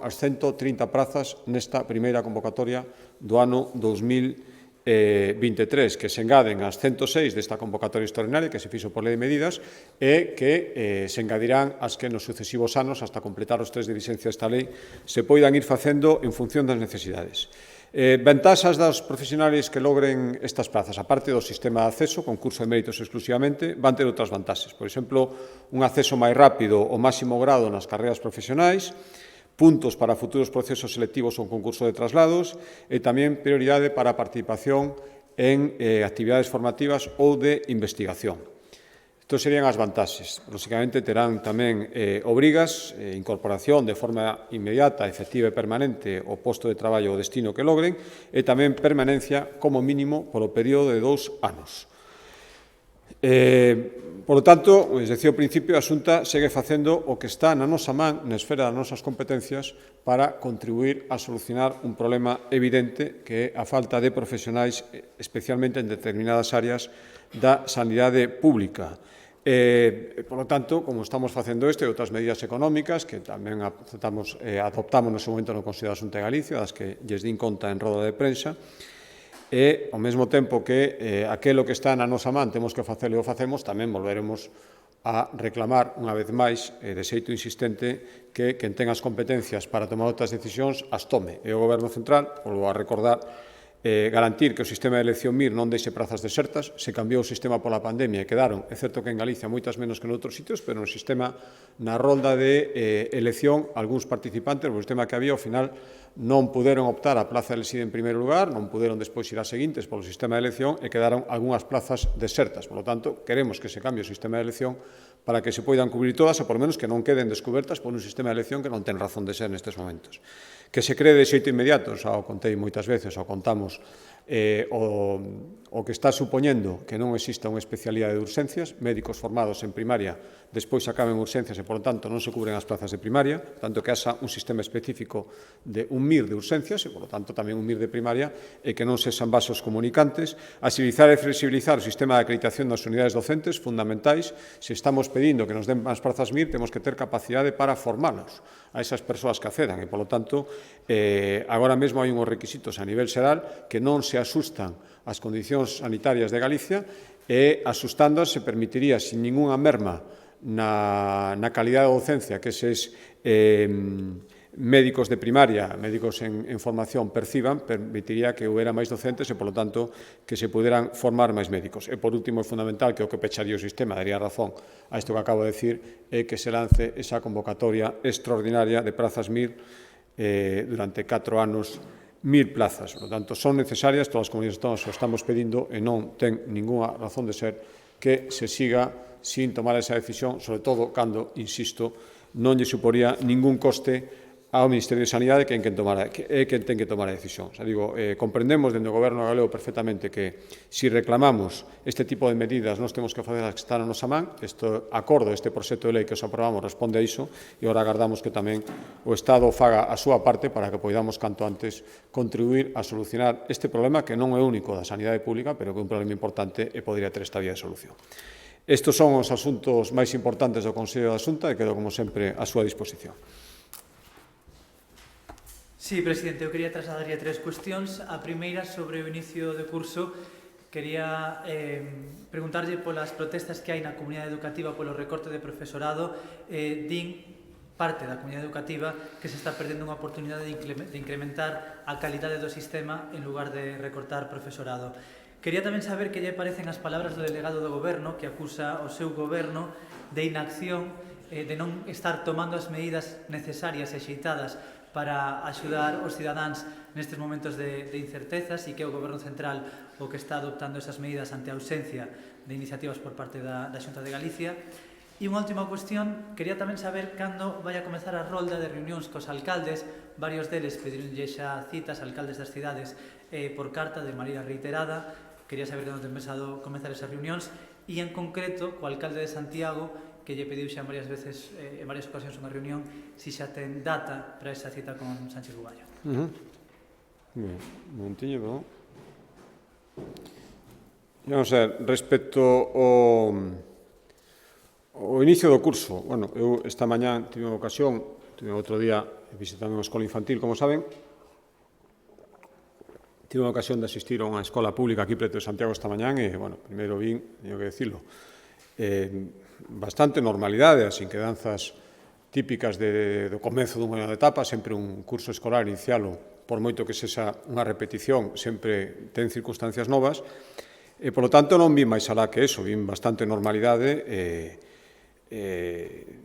ás 130 prazas nesta primeira convocatoria do ano 2023, que se engaden ás 106 desta convocatoria extraordinaria que se fixo por lei de medidas e que se engadirán as que nos sucesivos anos, hasta completar os 3 de vixencia desta lei, se poidan ir facendo en función das necesidades. Ventaxas dos profesionales que logren estas plazas, aparte do sistema de acceso, concurso de méritos exclusivamente, van ter outras vantaxes. Por exemplo, un acceso máis rápido ao máximo grado nas carreras profesionais, puntos para futuros procesos selectivos ou concurso de traslados e tamén prioridade para a participación en actividades formativas ou de investigación. Estos serían as vantaxes. Lógicamente, terán tamén obrigas, incorporación de forma inmediata, efectiva e permanente ao posto de traballo ou destino que logren e tamén permanencia, como mínimo, polo período de 2 anos. Por lo tanto, desde o principio, a Xunta segue facendo o que está na nosa man, na esfera das nosas competencias, para contribuir a solucionar un problema evidente que é a falta de profesionais, especialmente en determinadas áreas da sanidade pública. Por lo tanto, como estamos facendo isto e outras medidas económicas que tamén adoptamos no seu momento no Consello da Xunta de Galicia, das que lles din conta en roda de prensa, e ao mesmo tempo que aquelo que está na nosa man temos que facelo e o facemos, tamén volveremos a reclamar unha vez máis, de xeito insistente, que quen ten as competencias para tomar outras decisións as tome. E o Goberno Central, volvo a recordar, garantir que o sistema de elección MIR non deixe prazas desertas. Se cambiou o sistema pola pandemia e quedaron, é certo que en Galicia moitas menos que noutros sitios, pero no sistema, na rolda de elección, algúns participantes, o sistema que había, ao final non puderon optar a plaza elexida en primeiro lugar, non puderon despois ir ás seguintes polo sistema de elección e quedaron algunhas plazas desertas. Por lo tanto, queremos que se cambie o sistema de elección para que se poidan cubrir todas, ou por menos que non queden descubertas por un sistema de elección que non ten razón de ser nestes momentos. Que se cree de xeito inmediato, xa o contei moitas veces, o contamos, o que está supoñendo que non exista unha especialidade de urxencias, médicos formados en primaria, despois acaben urxencias e, por tanto, non se cubren as plazas de primaria, tanto que haxa un sistema específico de un MIR de urxencias e, por tanto, tamén un MIR de primaria e que non sexan vasos comunicantes, agilizar e flexibilizar o sistema de acreditación das unidades docentes, fundamentais. Se estamos pedindo que nos den máis plazas MIR, temos que ter capacidade para formarnos a esas persoas que accedan e, por tanto, agora mesmo hai unhos requisitos a nivel xeral que non se asustan ás condicións sanitarias de Galicia e, asustándoas, se permitiría, sin ninguna merma na calidade de docencia que eses médicos de primaria, médicos en formación perciban, permitiría que houbera máis docentes e, polo tanto, que se puderan formar máis médicos. E, por último, é fundamental que o que pecharía o sistema, daría razón a isto que acabo de decir, é que se lance esa convocatoria extraordinaria de plazas MIR durante 4 anos, 1000 plazas. Por lo tanto, son necesarias, todas as comunidades autónomas o estamos pedindo e non ten ninguna razón de ser que se siga sin tomar esa decisión, sobre todo cando, insisto, non lle suporía ningún coste ao Ministerio de Sanidade que é quen ten que tomar a decisión. Comprendemos dentro do Goberno galego perfectamente que se reclamamos este tipo de medidas nós temos que facer as que están na nosa man. Este acordo, este proxecto de lei que os aprobamos responde a iso e agora agardamos que tamén o Estado faga a súa parte para que poidamos canto antes contribuir a solucionar este problema que non é único da sanidade pública, pero que é un problema importante e podría ter esta vía de solución. Estes son os asuntos máis importantes do Consello da Xunta e quedo, como sempre, a súa disposición. Sí, presidente, eu quería trasladarlle 3 cuestións. A primeira, sobre o inicio de curso, quería preguntarlle polas protestas que hai na comunidade educativa polo recorte de profesorado. Din parte da comunidade educativa que se está perdendo unha oportunidade de incrementar a calidade do sistema en lugar de recortar profesorado. Quería tamén saber que lle parecen as palabras do delegado do Goberno que acusa o seu Goberno de inacción, de non estar tomando as medidas necesarias e xeitadas para axudar os cidadáns nestes momentos de incertezas e que é o Goberno Central o que está adoptando esas medidas ante a ausencia de iniciativas por parte da Xunta de Galicia. E unha última cuestión, quería tamén saber cando vai a comezar a rolda de reunións cos alcaldes. Varios deles pedironlle xa citas, alcaldes das cidades, por carta de maneira reiterada. Quería saber cando ten pensado comezar esas reunións e, en concreto, co alcalde de Santiago, que lle pediu xa varias veces, en varias ocasións, unha reunión, se xa ten data para esa cita con Sánchez Bugallo. Un momentiño, perdón. Vamos a ver, respecto ao inicio do curso, bueno, eu esta mañá tive unha ocasión, tive outro día visitando unha escola infantil, como saben, tive unha ocasión de asistir a unha escola pública aquí preto de Santiago esta mañán e, bueno, primeiro vin, teño que decirlo, bastante normalidade, as inquedanzas típicas do comezo dunha etapa, sempre un curso escolar inicialo por moito que sexa unha repetición, sempre ten circunstancias novas, e, polo tanto, non vin máis alá que eso, vin bastante normalidade e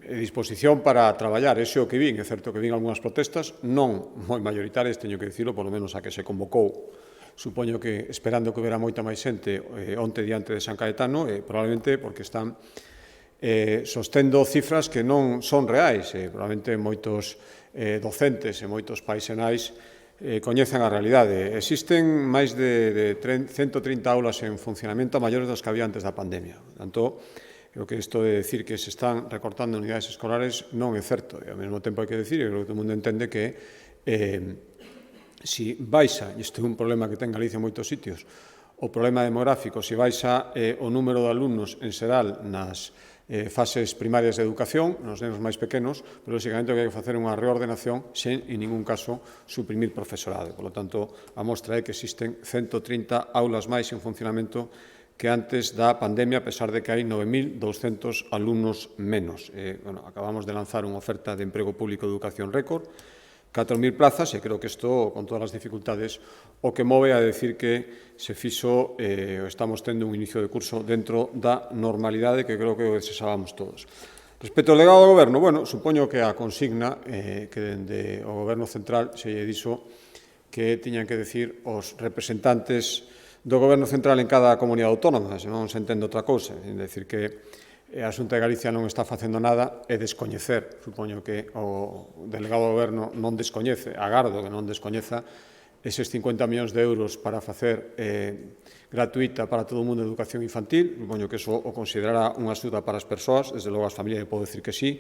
disposición para traballar. Ese o que vin, é certo que vin algunhas protestas, non moi maioritarias, teño que dicilo, polo menos a que se convocou, supoño que esperando que houbera moita máis xente onte diante de San Caetano, probablemente porque están sostendo cifras que non son reais, probablemente moitos docentes e moitos pais e nais coñecen a realidade. Existen máis de 130 aulas en funcionamento a maiores das que había antes da pandemia. Tanto, creo que isto de decir que se están recortando unidades escolares non é certo. E ao mesmo tempo hai que decir, e creo que todo o mundo entende que si baixa, e isto é un problema que ten Galicia en moitos sitios, o problema demográfico, se baixa o número de alumnos en xeral nas fases primarias de educación, nos nenos máis pequenos, pero lógicamente o que hai que facer é unha reordenación sen, en ningún caso, suprimir profesorado. Por lo tanto, a mostra é que existen 130 aulas máis en funcionamento que antes da pandemia, a pesar de que hai 9.200 alumnos menos. Acabamos de lanzar unha oferta de emprego público de educación récord, 4.000 plazas, e creo que isto, con todas as dificultades, o que move a decir que se fixo, estamos tendo un inicio de curso dentro da normalidade que creo que o desesábamos todos. Respecto ao legado do Goberno, bueno, supoño que a consigna que dende o Goberno Central se lle dixo que tiñan que decir os representantes do Goberno Central en cada comunidade autónoma, se non se entende outra cousa, é dicir que a Xunta de Galicia non está facendo nada e descoñecer, supoño que o delegado do Goberno non descoñece, agardo que non descoñeza eses 50 millóns de euros para facer gratuita para todo o mundo de educación infantil, supoño que eso o considerará unha axuda para as persoas, desde logo as familias podo decir que sí.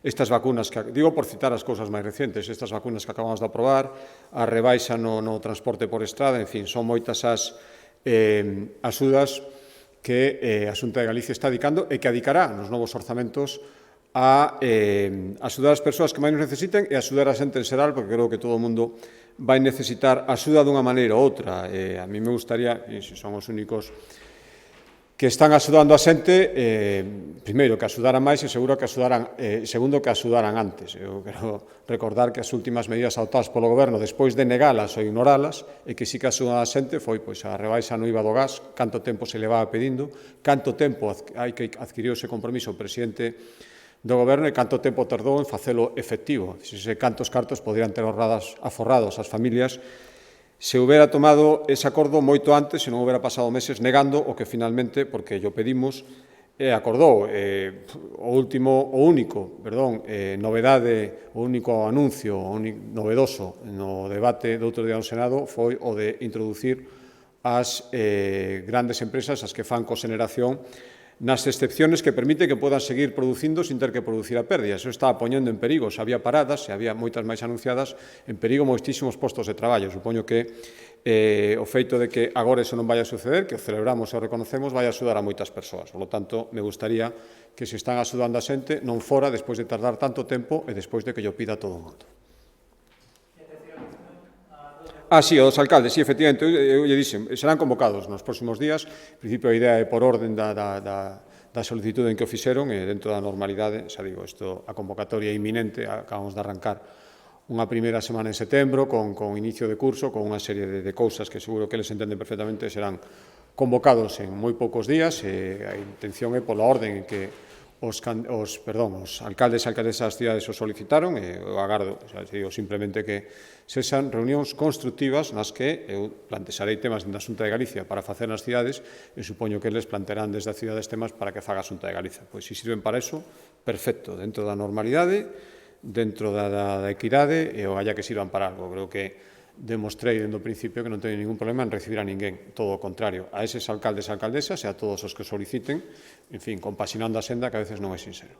Estas vacunas, que digo por citar as cousas máis recentes, estas vacunas que acabamos de aprobar, a rebaixa no transporte por estrada, en fin, son moitas as axudas que a Xunta de Galicia está dedicando e que adicará nos novos orzamentos a axudar as persoas que máis nos necesiten e axudar a xente en xeral, porque creo que todo o mundo vai necesitar axuda dunha maneira ou outra. A mí me gustaría, e se son os únicos que están axudando a xente, primeiro, que axudaran máis e segundo, que axudaran antes. Eu quero recordar que as últimas medidas adoptadas polo Goberno, despois de negalas ou ignoralas, e que sí que axudan a xente, foi a rebaixa no IVA do gas, canto tempo se levaba pedindo, canto tempo hai que adquirir ese compromiso o presidente do Goberno e canto tempo tardou en facelo efectivo. Cantos cartos poderían ter aforrados as familias se houbera tomado ese acordo moito antes, se non houbera pasado meses negando o que finalmente, porque yo pedimos, acordou. O único novedade, o único anuncio novedoso no debate do outro día no Senado foi o de introducir as grandes empresas, as que fan coxeneración, nas excepciones que permite que podan seguir producindo sin ter que producir a pérdida. Eso está poñendo en perigo, se había paradas, se había moitas máis anunciadas, en perigo moitísimos postos de traballo. Supoño que o feito de que agora eso non vai a suceder, que o celebramos e o reconocemos, vai a axudar a moitas persoas. Por lo tanto, me gustaría que se están axudando a xente non fora despois de tardar tanto tempo e despois de que yo pida todo o mundo. Sí, os alcaldes, sí, efectivamente, eu lle dixen, serán convocados nos próximos días. En principio, a idea é por orden da solicitude en que o fixeron e dentro da normalidade, xa digo, a convocatoria é inminente, acabamos de arrancar unha primeira semana en setembro con inicio de curso, con unha serie de cousas que seguro que eles entenden perfectamente, serán convocados en moi poucos días e a intención é pola orden en que os alcaldes e alcaldesas das cidades o solicitaron e eu agardo, digo simplemente que sexan reunións constructivas nas que eu plantexarei temas da Xunta de Galicia para facer nas cidades e supoño que eles plantearán desde as cidades temas para que faga a Xunta de Galicia. Pois se sirven para eso, perfecto, dentro da normalidade, dentro da equidade e o haya que sirvan para algo. Creo que demostrei dende o principio que non teño ningún problema en recibir a ninguén, todo o contrario, a eses alcaldes e alcaldesas e a todos os que soliciten, en fin, compaxinando a senda que a veces non é sincero.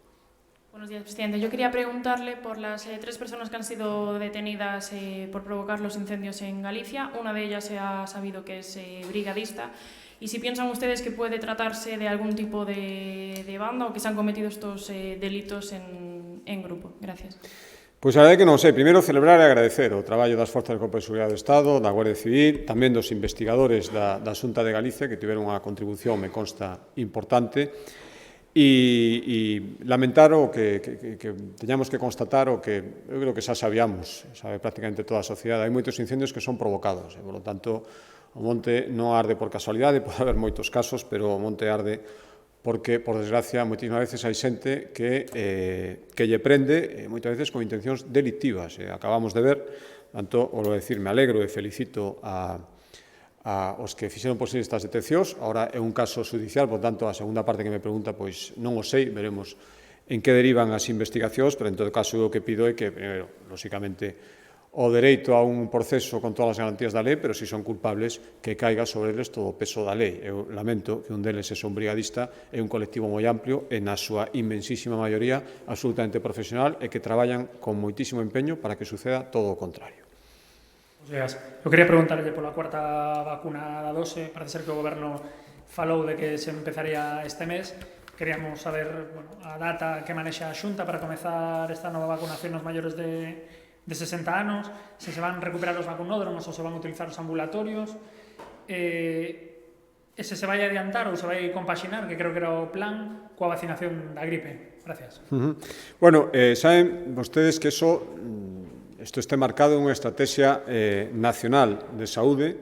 Buenos días, presidente. Yo quería preguntarle por las 3 personas que han sido detenidas por provocar los incendios en Galicia. Una de ellas se ha sabido que es brigadista. Y si piensan ustedes que puede tratarse de algún tipo de banda o que se han cometido estos delitos en grupo. Gracias. Pois a verdade que non sei. Primeiro, celebrar e agradecer o traballo das Forzas de Corpo de Seguridade do Estado, da Guardia Civil, tamén dos investigadores da Xunta de Galicia, que tiveron unha contribución, me consta, importante. E lamentar o que teñamos que constatar o que eu creo que xa sabíamos, sabe prácticamente toda a sociedade, hai moitos incendios que son provocados, e, por lo tanto, o monte non arde por casualidade, pode haber moitos casos, pero o monte arde porque, por desgracia, moitísimas veces hai xente que lle prende, moitas veces con intencións delictivas. Acabamos de ver, tanto, o decir, me alegro e felicito aos que fixeron posible estas detencións. Ahora é un caso judicial, por tanto, a segunda parte que me pregunta, pois non o sei, veremos en que derivan as investigacións, pero en todo caso o que pido é que, primeiro, lóxicamente, o dereito a un proceso con todas as garantías da lei, pero se son culpables, que caiga sobre eles todo o peso da lei. Eu lamento que un deles é un brigadista, é un colectivo moi amplio e na súa inmensísima maioría absolutamente profesional e que traballan con moitísimo empeño para que suceda todo o contrario. Eu quería preguntarlle pola cuarta vacuna da dose. Parece ser que o Goberno falou de que se empezaría este mes. Queríamos saber a data que manexa a Xunta para comezar esta nova vacunación nos maiores de 60 anos, se van recuperar os vacunódromos ou se van utilizar os ambulatorios, e se vai adiantar ou se vai compaxinar, que creo que era o plan, coa vacinación da gripe. Gracias. Bueno, saben vostedes que isto está marcado en unha estrategia nacional de saúde,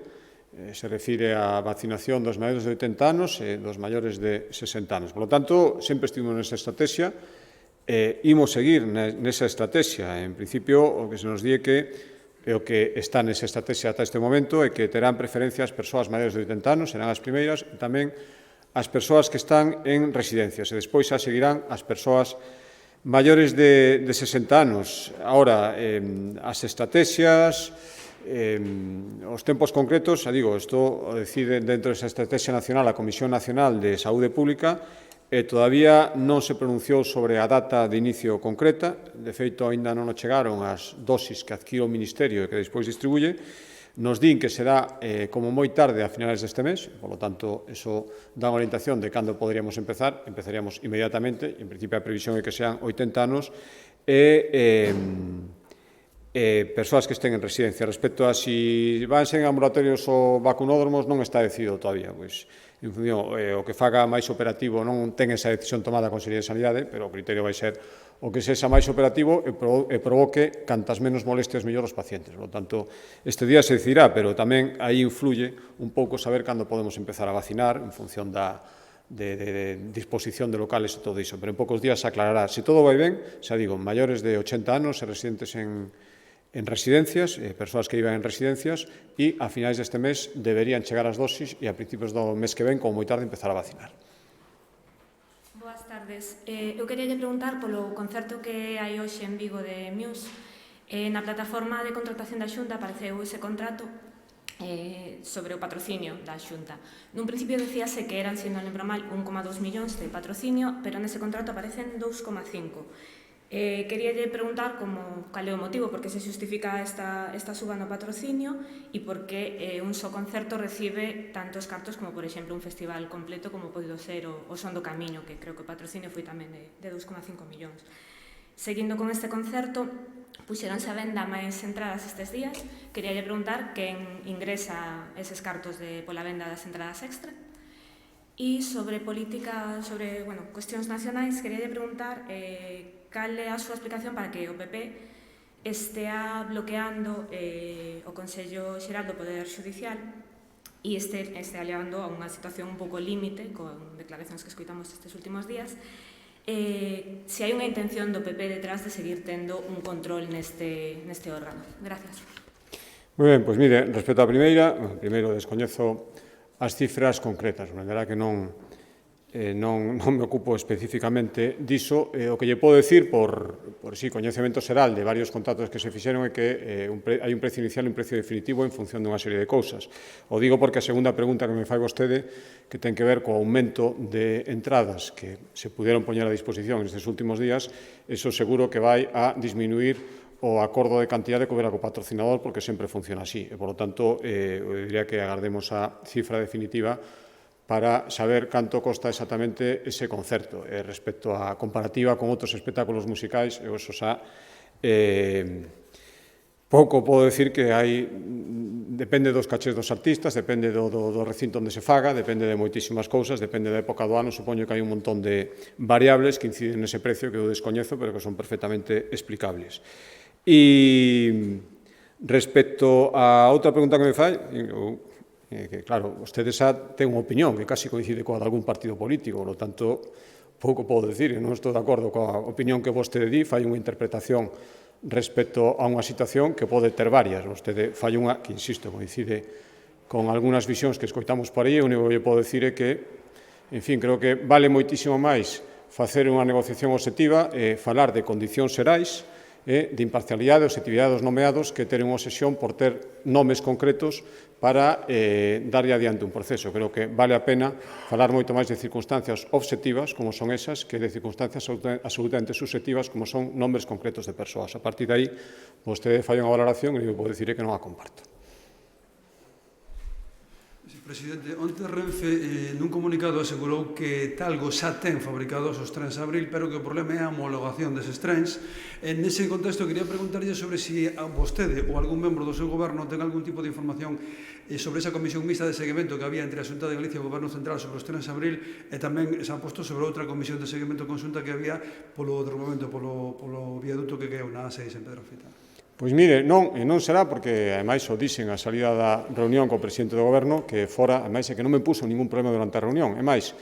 se refire á vacinación dos maiores de 80 anos e dos maiores de 60 anos. Por lo tanto, sempre estivemos nesa estrategia, imos seguir nesa estrategia. En principio, o que se nos di que o que está nesa estrategia ata este momento é que terán preferencia as persoas maiores de 80 anos, serán as primeiras, e tamén as persoas que están en residencias, e despois xa seguirán as persoas maiores de 60 anos. Ahora, as estrategias, os tempos concretos, xa digo, isto o decide dentro desa estrategia nacional a Comisión Nacional de Saúde Pública, e todavía non se pronunciou sobre a data de inicio concreta. De feito, aínda non nos chegaron as dosis que adquire o Ministerio e que despois distribuye. Nos din que será como moi tarde a finales deste mes, por lo tanto, eso dá unha orientación de cando poderíamos empezar. Empezaríamos inmediatamente, en principio a previsión é que sean 80 anos, e persoas que estén en residencia. Respecto a si van ser en ambulatorios ou vacunódromos, non está decidido todavía. Pois, en función, o que faga máis operativo non ten esa decisión tomada a Consellería de Sanidade, pero o criterio vai ser o que sexa máis operativo e provoque cantas menos molestias mellor aos pacientes. Por lo tanto, este día se decidirá, pero tamén aí influye un pouco saber cando podemos empezar a vacinar en función de disposición de locales e todo iso. Pero en poucos días se aclarará. Se todo vai ben, xa digo, maiores de 80 anos e residentes en residencias, persoas que iban en residencias, e a finais deste mes deberían chegar as dosis e a principios do mes que ven, como moi tarde, empezar a vacinar. Boas tardes. Eu queria preguntar polo concerto que hai hoxe en Vigo de Muse. Na plataforma de contratación da Xunta apareceu ese contrato sobre o patrocinio da Xunta. Nun principio decíase que eran, se non lembro mal, 1,2 millóns de patrocinio, pero nese contrato aparecen 2,5. Queríalle preguntar cal é o motivo, por que se justifica esta suba no patrocinio e por que un só concerto recibe tantos cartos como, por exemplo, un festival completo como pode ser o Son do Camiño, que creo que o patrocinio foi tamén de 2,5 millóns. Seguindo con este concerto, puxeronse a venda máis entradas estes días. Queríalle preguntar quen ingresa eses cartos pola venda das entradas extra. E sobre política, sobre cuestións nacionais, queríalle preguntar cal é a súa explicación para que o PP estea bloqueando o Consello Xeral do Poder Xudicial e este levando a unha situación un pouco límite, con declaracións que escoitamos estes últimos días, se hai unha intención do PP detrás de seguir tendo un control neste órgano. Gracias. Moi ben, pois mire, respecto á primeira, primeiro descoñezo as cifras concretas, de maneira que non me ocupo especificamente diso. O que lle podo decir, por coñecemento xeral de varios contratos que se fixeron, é que hai un precio inicial e un precio definitivo en función dunha serie de cousas. O digo porque a segunda pregunta que me fai vostede, que ten que ver co aumento de entradas que se puderon poñer a disposición nestes últimos días, eso seguro que vai a disminuir o acordo de cantidade que houbera co patrocinador, porque sempre funciona así. E, por lo tanto, eu diría que agardemos a cifra definitiva para saber canto costa exactamente ese concerto. Respecto á comparativa con outros espectáculos musicais, eu eso xa pouco podo decir que hai, depende dos cachés dos artistas, depende do recinto onde se faga, depende de moitísimas cousas, depende da época do ano, supoño que hai un montón de variables que inciden nese precio que eu descoñezo, pero que son perfectamente explicables. E respecto a outra pregunta que me fai, que claro, vostede xa ten unha opinión que casi coincide coa de algún partido político, por lo tanto, pouco podo decir, non estou de acordo coa opinión que vostede di, fai unha interpretación respecto a unha situación que pode ter varias. Vostede fai unha que, insisto, coincide con algunhas visións que escoitamos por aí, o único que podo decir é que, en fin, creo que vale moitísimo máis facer unha negociación obxectiva e falar de condicións xerais, de imparcialidade e obxectividade dos nomeados que ter unha obsesión por ter nomes concretos para darlle adiante un proceso. Creo que vale a pena falar moito máis de circunstancias obxectivas, como son esas, que de circunstancias absolutamente subxectivas, como son nombres concretos de persoas. A partir de aí, vostede fai unha valoración e eu podo dicir que non a comparto. Presidente, onte Renfe nun comunicado asegurou que Talgo xa ten fabricados os trens Abril, pero que o problema é a homologación deses trens. Nese contexto, quería preguntarlle sobre si vostede ou algún membro do seu goberno ten algún tipo de información sobre esa comisión mixta de seguimento que había entre a Xunta de Galicia e o Goberno Central sobre os trens Abril, e tamén se han posto sobre outra comisión de seguimento conxunta que había polo derrubamento, polo viaduto que caeu na A6 en Pedrafita. Pois mire, non será porque, ademais, o dixen a salida da reunión co presidente do Goberno, que fora, ademais, que non me puso ningún problema durante a reunión. Ademais,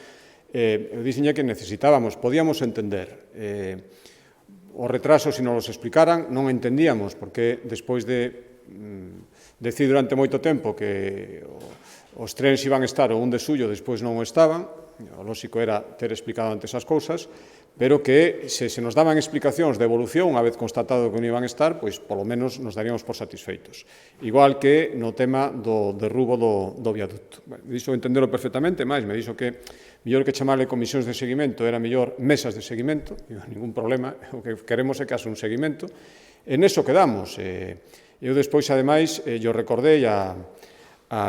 eu dixenlle que necesitábamos, podíamos entender os retrasos, se non os explicaran, non entendíamos, porque despois de decir durante moito tempo que os trens iban estar o 1 de xullo, despois non o estaban, o lóxico era ter explicado antes as cousas, pero que se nos daban explicacións de evolución, unha vez constatado que non iban estar, pois polo menos nos daríamos por satisfeitos. Igual que no tema do derrubo do viaducto. Dixo entendelo perfectamente, máis, me dixo que mellor que chamarle comisións de seguimento era mellor mesas de seguimento, ningún problema, o que queremos é que haxa un seguimento, e neso quedamos. Eu despois, ademais, yo recordei a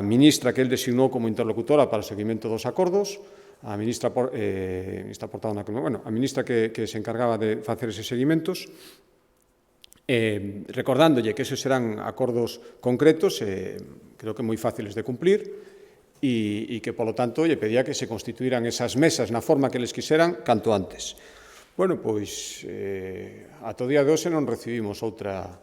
ministra que el designou como interlocutora para o seguimento dos acordos, a ministra portada na a ministra que se encargaba de facer eses seguimentos, recordándolle que eses serán acordos concretos, creo que moi fáciles de cumplir, e que, polo tanto, lle pedía que se constituíran esas mesas na forma que les quixeran canto antes. Bueno, pois, ata o día de hoxe non recibimos outra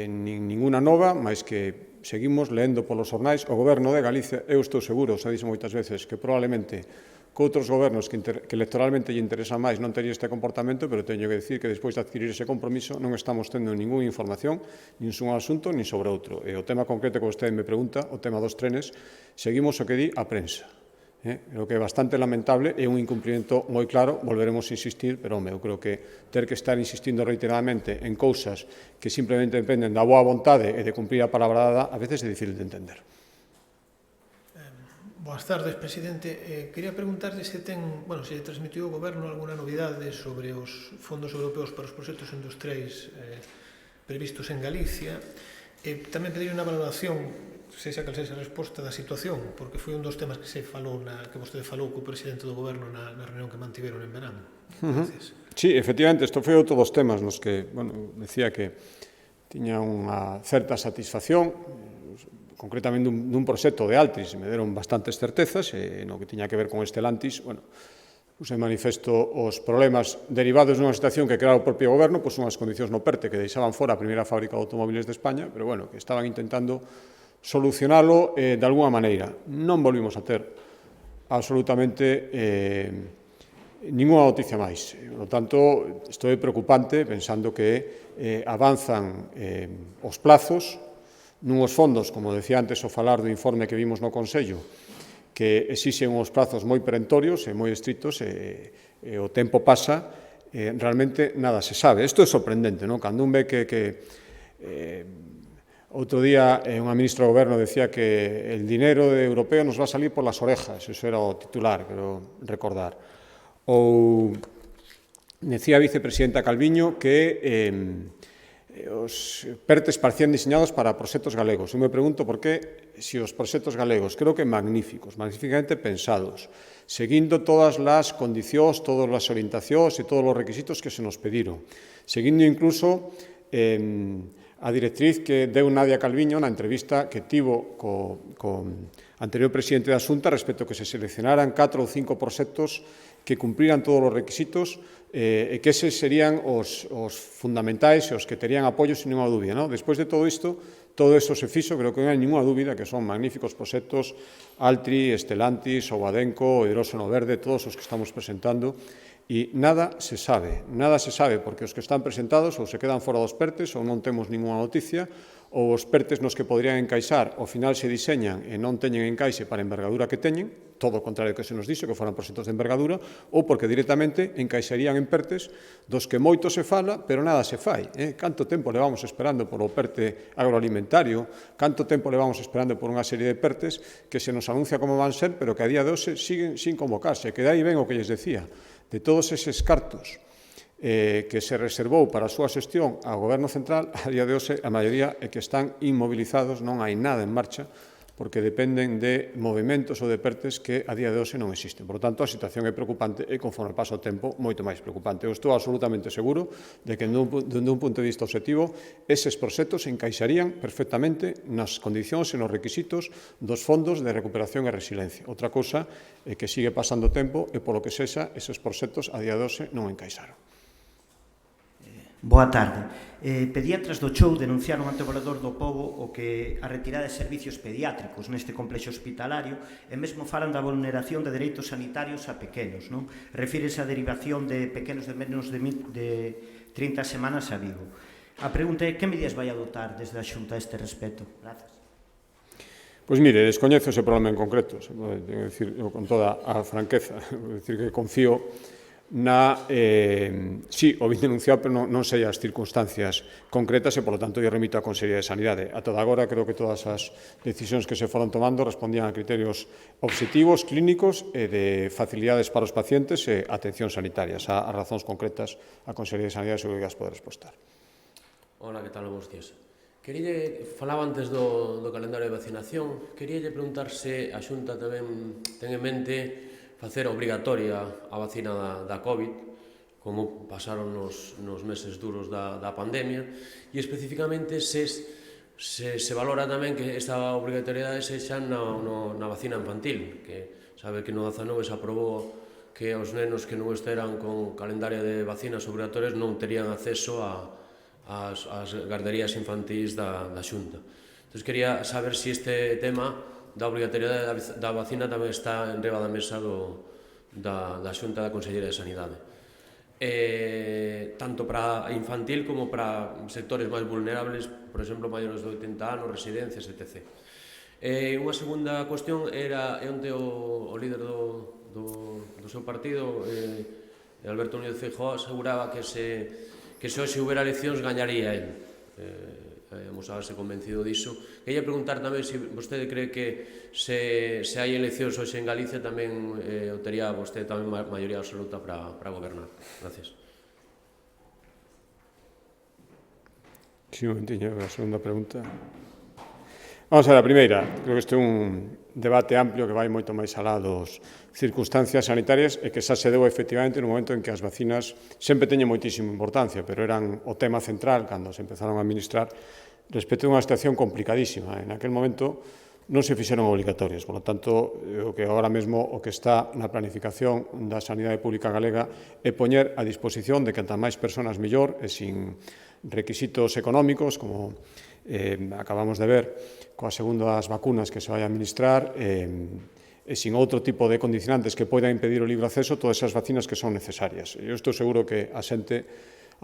ninguna nova, máis que seguimos leendo polos xornais. O Goberno de Galicia, eu estou seguro, xa dixo moitas veces, que probablemente que outros gobernos que electoralmente lle interesa máis non tería este comportamento, pero teño que dicir que despois de adquirir ese compromiso non estamos tendo ninguna información, nin sobre un asunto, nin sobre outro. E o tema concreto que vostede me pregunta, o tema dos trenes, seguimos o que di a prensa. Creo que é bastante lamentable, é un incumprimento moi claro, volveremos a insistir, pero, eu creo que ter que estar insistindo reiteradamente en cousas que simplemente dependen da boa vontade e de cumprir a palabra dada, a veces é difícil de entender. Boas tardes, presidente. Quería preguntarle se se transmitiu o Goberno alguna novidade sobre os fondos europeos para os proxectos industriais previstos en Galicia. Tamén pedir unha valoración, sexa cal sexa a resposta da situación, porque foi un dos temas que vostede falou co presidente do Goberno na reunión que mantiveron en verano. Gracias. Sí, efectivamente, isto foi outro dos temas nos que, decía que tiña unha certa satisfacción, concretamente dun proxecto de Altris, me deron bastantes certezas, e no que tiña que ver con Estelantis, puse en manifesto os problemas derivados dunha situación que creaba o propio goberno, unhas condicións no PERTE que deixaban fora a primeira fábrica de automóviles de España, pero, que estaban intentando solucionalo de alguna maneira. Non volvimos a ter absolutamente ninguna noticia máis. Por lo tanto, isto é preocupante, pensando que avanzan os plazos, nuns fondos, como decía antes ao falar do informe que vimos no Consello, que exixen uns prazos moi perentorios e moi estritos, e o tempo pasa, realmente nada se sabe. Isto é sorprendente, non? Cando un ve que outro día unha ministra do Goberno decía que el dinero europeo nos va a salir por las orejas, eso era o titular, quero recordar. Ou decía a vicepresidenta Calviño que os PERTES parecían diseñados para proxectos galegos. Eu me pregunto por que, se os proxectos galegos, creo que magníficos, magníficamente pensados, seguindo todas as condicións, todas as orientacións e todos os requisitos que se nos pediron, seguindo incluso a directriz que deu Nadia Calviño na entrevista que tivo co anterior presidente da Xunta respecto que se seleccionaran 4 ou 5 proxectos que cumpriran todos os requisitos e que eses serían os fundamentais e os que terían apoio sin ninguna dúbida. Despois de todo isto, todo isto se fixo, creo que non hai ninguna dúbida que son magníficos proxectos, Altri, Estelantis, Ouadenco, Hidróxeno Verde, todos os que estamos presentando, e nada se sabe, porque os que están presentados ou se quedan fora dos PERTES ou non temos ninguna noticia, ou os PERTES nos que podrían encaixar ao final se diseñan e non teñen encaixe para a envergadura que teñen, todo o contrario que se nos dixo, que foran proxectos de envergadura, ou porque directamente encaixarían en PERTES dos que moito se fala, pero nada se fai. Canto tempo levamos esperando por o PERTE agroalimentario, canto tempo levamos esperando por unha serie de PERTES que se nos anuncia como van ser, pero que a día de hoxe siguen sin convocarse, que dai ben o que lles decía, de todos eses cartos que se reservou para a súa xestión ao Goberno Central, a día de hoxe a maioría é que están inmovilizados, non hai nada en marcha, porque dependen de movimentos ou de PERTES que a día de hoxe non existen. Por tanto, a situación é preocupante e, conforme pasa o tempo, moito máis preocupante. Eu estou absolutamente seguro de que, dende un punto de vista objetivo, eses proxectos se encaixarían perfectamente nas condicións e nos requisitos dos fondos de recuperación e resiliencia. Outra cousa é que sigue pasando tempo e, polo que sexa, eses proxectos a día de hoxe non encaixaron. Boa tarde. Pediatras do Chou denunciaron ante o Obradoiro do Pobo o que a retirada de servicios pediátricos neste complexo hospitalario e mesmo falan da vulneración de dereitos sanitarios a pequenos, non? Refírese a derivación de pequenos de menos de 30 semanas a Vigo. A pregunta é que medidas vai adoptar desde a Xunta a este respecto? Grazas. Pois mire, descoñezo ese problema en concreto, con toda a franqueza, decir que confío sí, o vin denunciado, pero non sei as circunstancias concretas e, polo tanto, eu remito á Consellería de Sanidade. A toda agora, creo que todas as decisións que se foron tomando respondían a criterios obxectivos, clínicos e de facilidades para os pacientes e atención sanitarias. A razóns concretas, a Consellería de Sanidade seguro que as pode respostar. Hola, que tal? Bos días. Falaba antes do calendario de vacinación. Queríalle preguntar se a Xunta tamén ten en mente facer obrigatoria a vacina da COVID, como pasaron nos meses duros da pandemia, e especificamente se valora tamén que esta obrigatoriedade sexa na vacina infantil, que sabe que no 19 se aprobou que os nenos que non esteran con calendario de vacinas obrigatorias non terían acceso ás garderías infantís da Xunta. Entón, quería saber se este tema da obrigatoriedade da vacina tamén está en riba da mesa da Xunta da Consellería de Sanidade. Tanto para infantil como para sectores máis vulnerables, por exemplo, maiores de 80 anos, residencias, etc. Unha segunda cuestión era onde o líder do seu partido, Alberto Núñez Feijóo, aseguraba que se hoxe houbera eleccións gañaría el. Vamos a verse convencido disso. Quería preguntar tamén se vostede cree que se hai eleccións hoxe en Galicia tamén tería vostede tamén maioría absoluta para gobernar. Gracias. Sí, un momentiño, a segunda pregunta. Vamos a ver, a primeira. Creo que este é un debate amplio que vai moito máis alá dos circunstancias sanitarias e que xa se deu efectivamente no momento en que as vacinas sempre teñen moitísima importancia, pero eran o tema central cando se empezaron a administrar respecto a unha situación complicadísima. En aquel momento non se fixeron obligatorias, por lo tanto, o que agora mesmo o que está na planificación da Sanidade Pública Galega é poñer a disposición de cantas máis persoas mellor e sin requisitos económicos, como acabamos de ver coas segundas vacunas que se vai a administrar, e sin outro tipo de condicionantes que poidan impedir o libre acceso, todas esas vacinas que son necesarias. Eu estou seguro que a xente,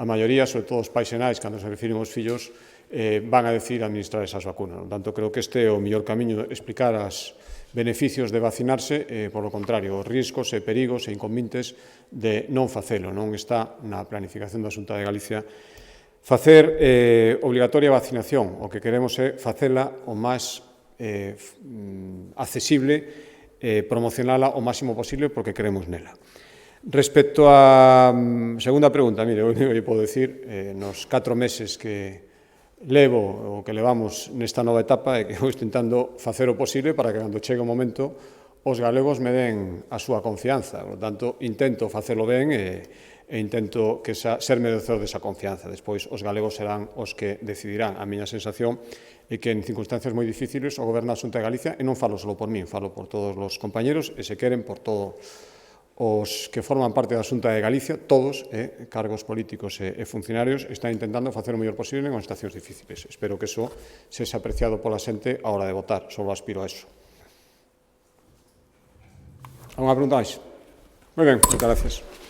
a maioría, sobre todo os pais e nais, cando se refiren aos fillos, van a decidir administrar esas vacunas. Por tanto, creo que este é o mellor camiño de explicar os beneficios de vacinarse, por lo contrario, os riscos e perigos e inconvenientes de non facelo. Non está na planificación da Xunta de Galicia facer obligatoria vacinación. O que queremos é facela o máis accesible, promocionala o máximo posible porque queremos nela. Respecto á segunda pregunta, mire, eu podo dicir, nos 4 meses que levo, o que levamos nesta nova etapa, é que vou intentando facer o posible para que cando chegue o momento os galegos me den a súa confianza. Por tanto, intento facelo ben e e intento ser merecedor desa confianza. Despois, os galegos serán os que decidirán. A miña sensación é que en circunstancias moi difíciles o Goberno da Xunta de Galicia, e non falo só por min, falo por todos os compañeros, e se queren por todos os que forman parte da Xunta de Galicia, todos, cargos políticos e funcionarios, están intentando facer o mellor posible en situacións difíciles. Espero que eso sexa apreciado pola xente a hora de votar. Só aspiro a eso. ¿Alguna pregunta máis? Moi ben, moitas gracias.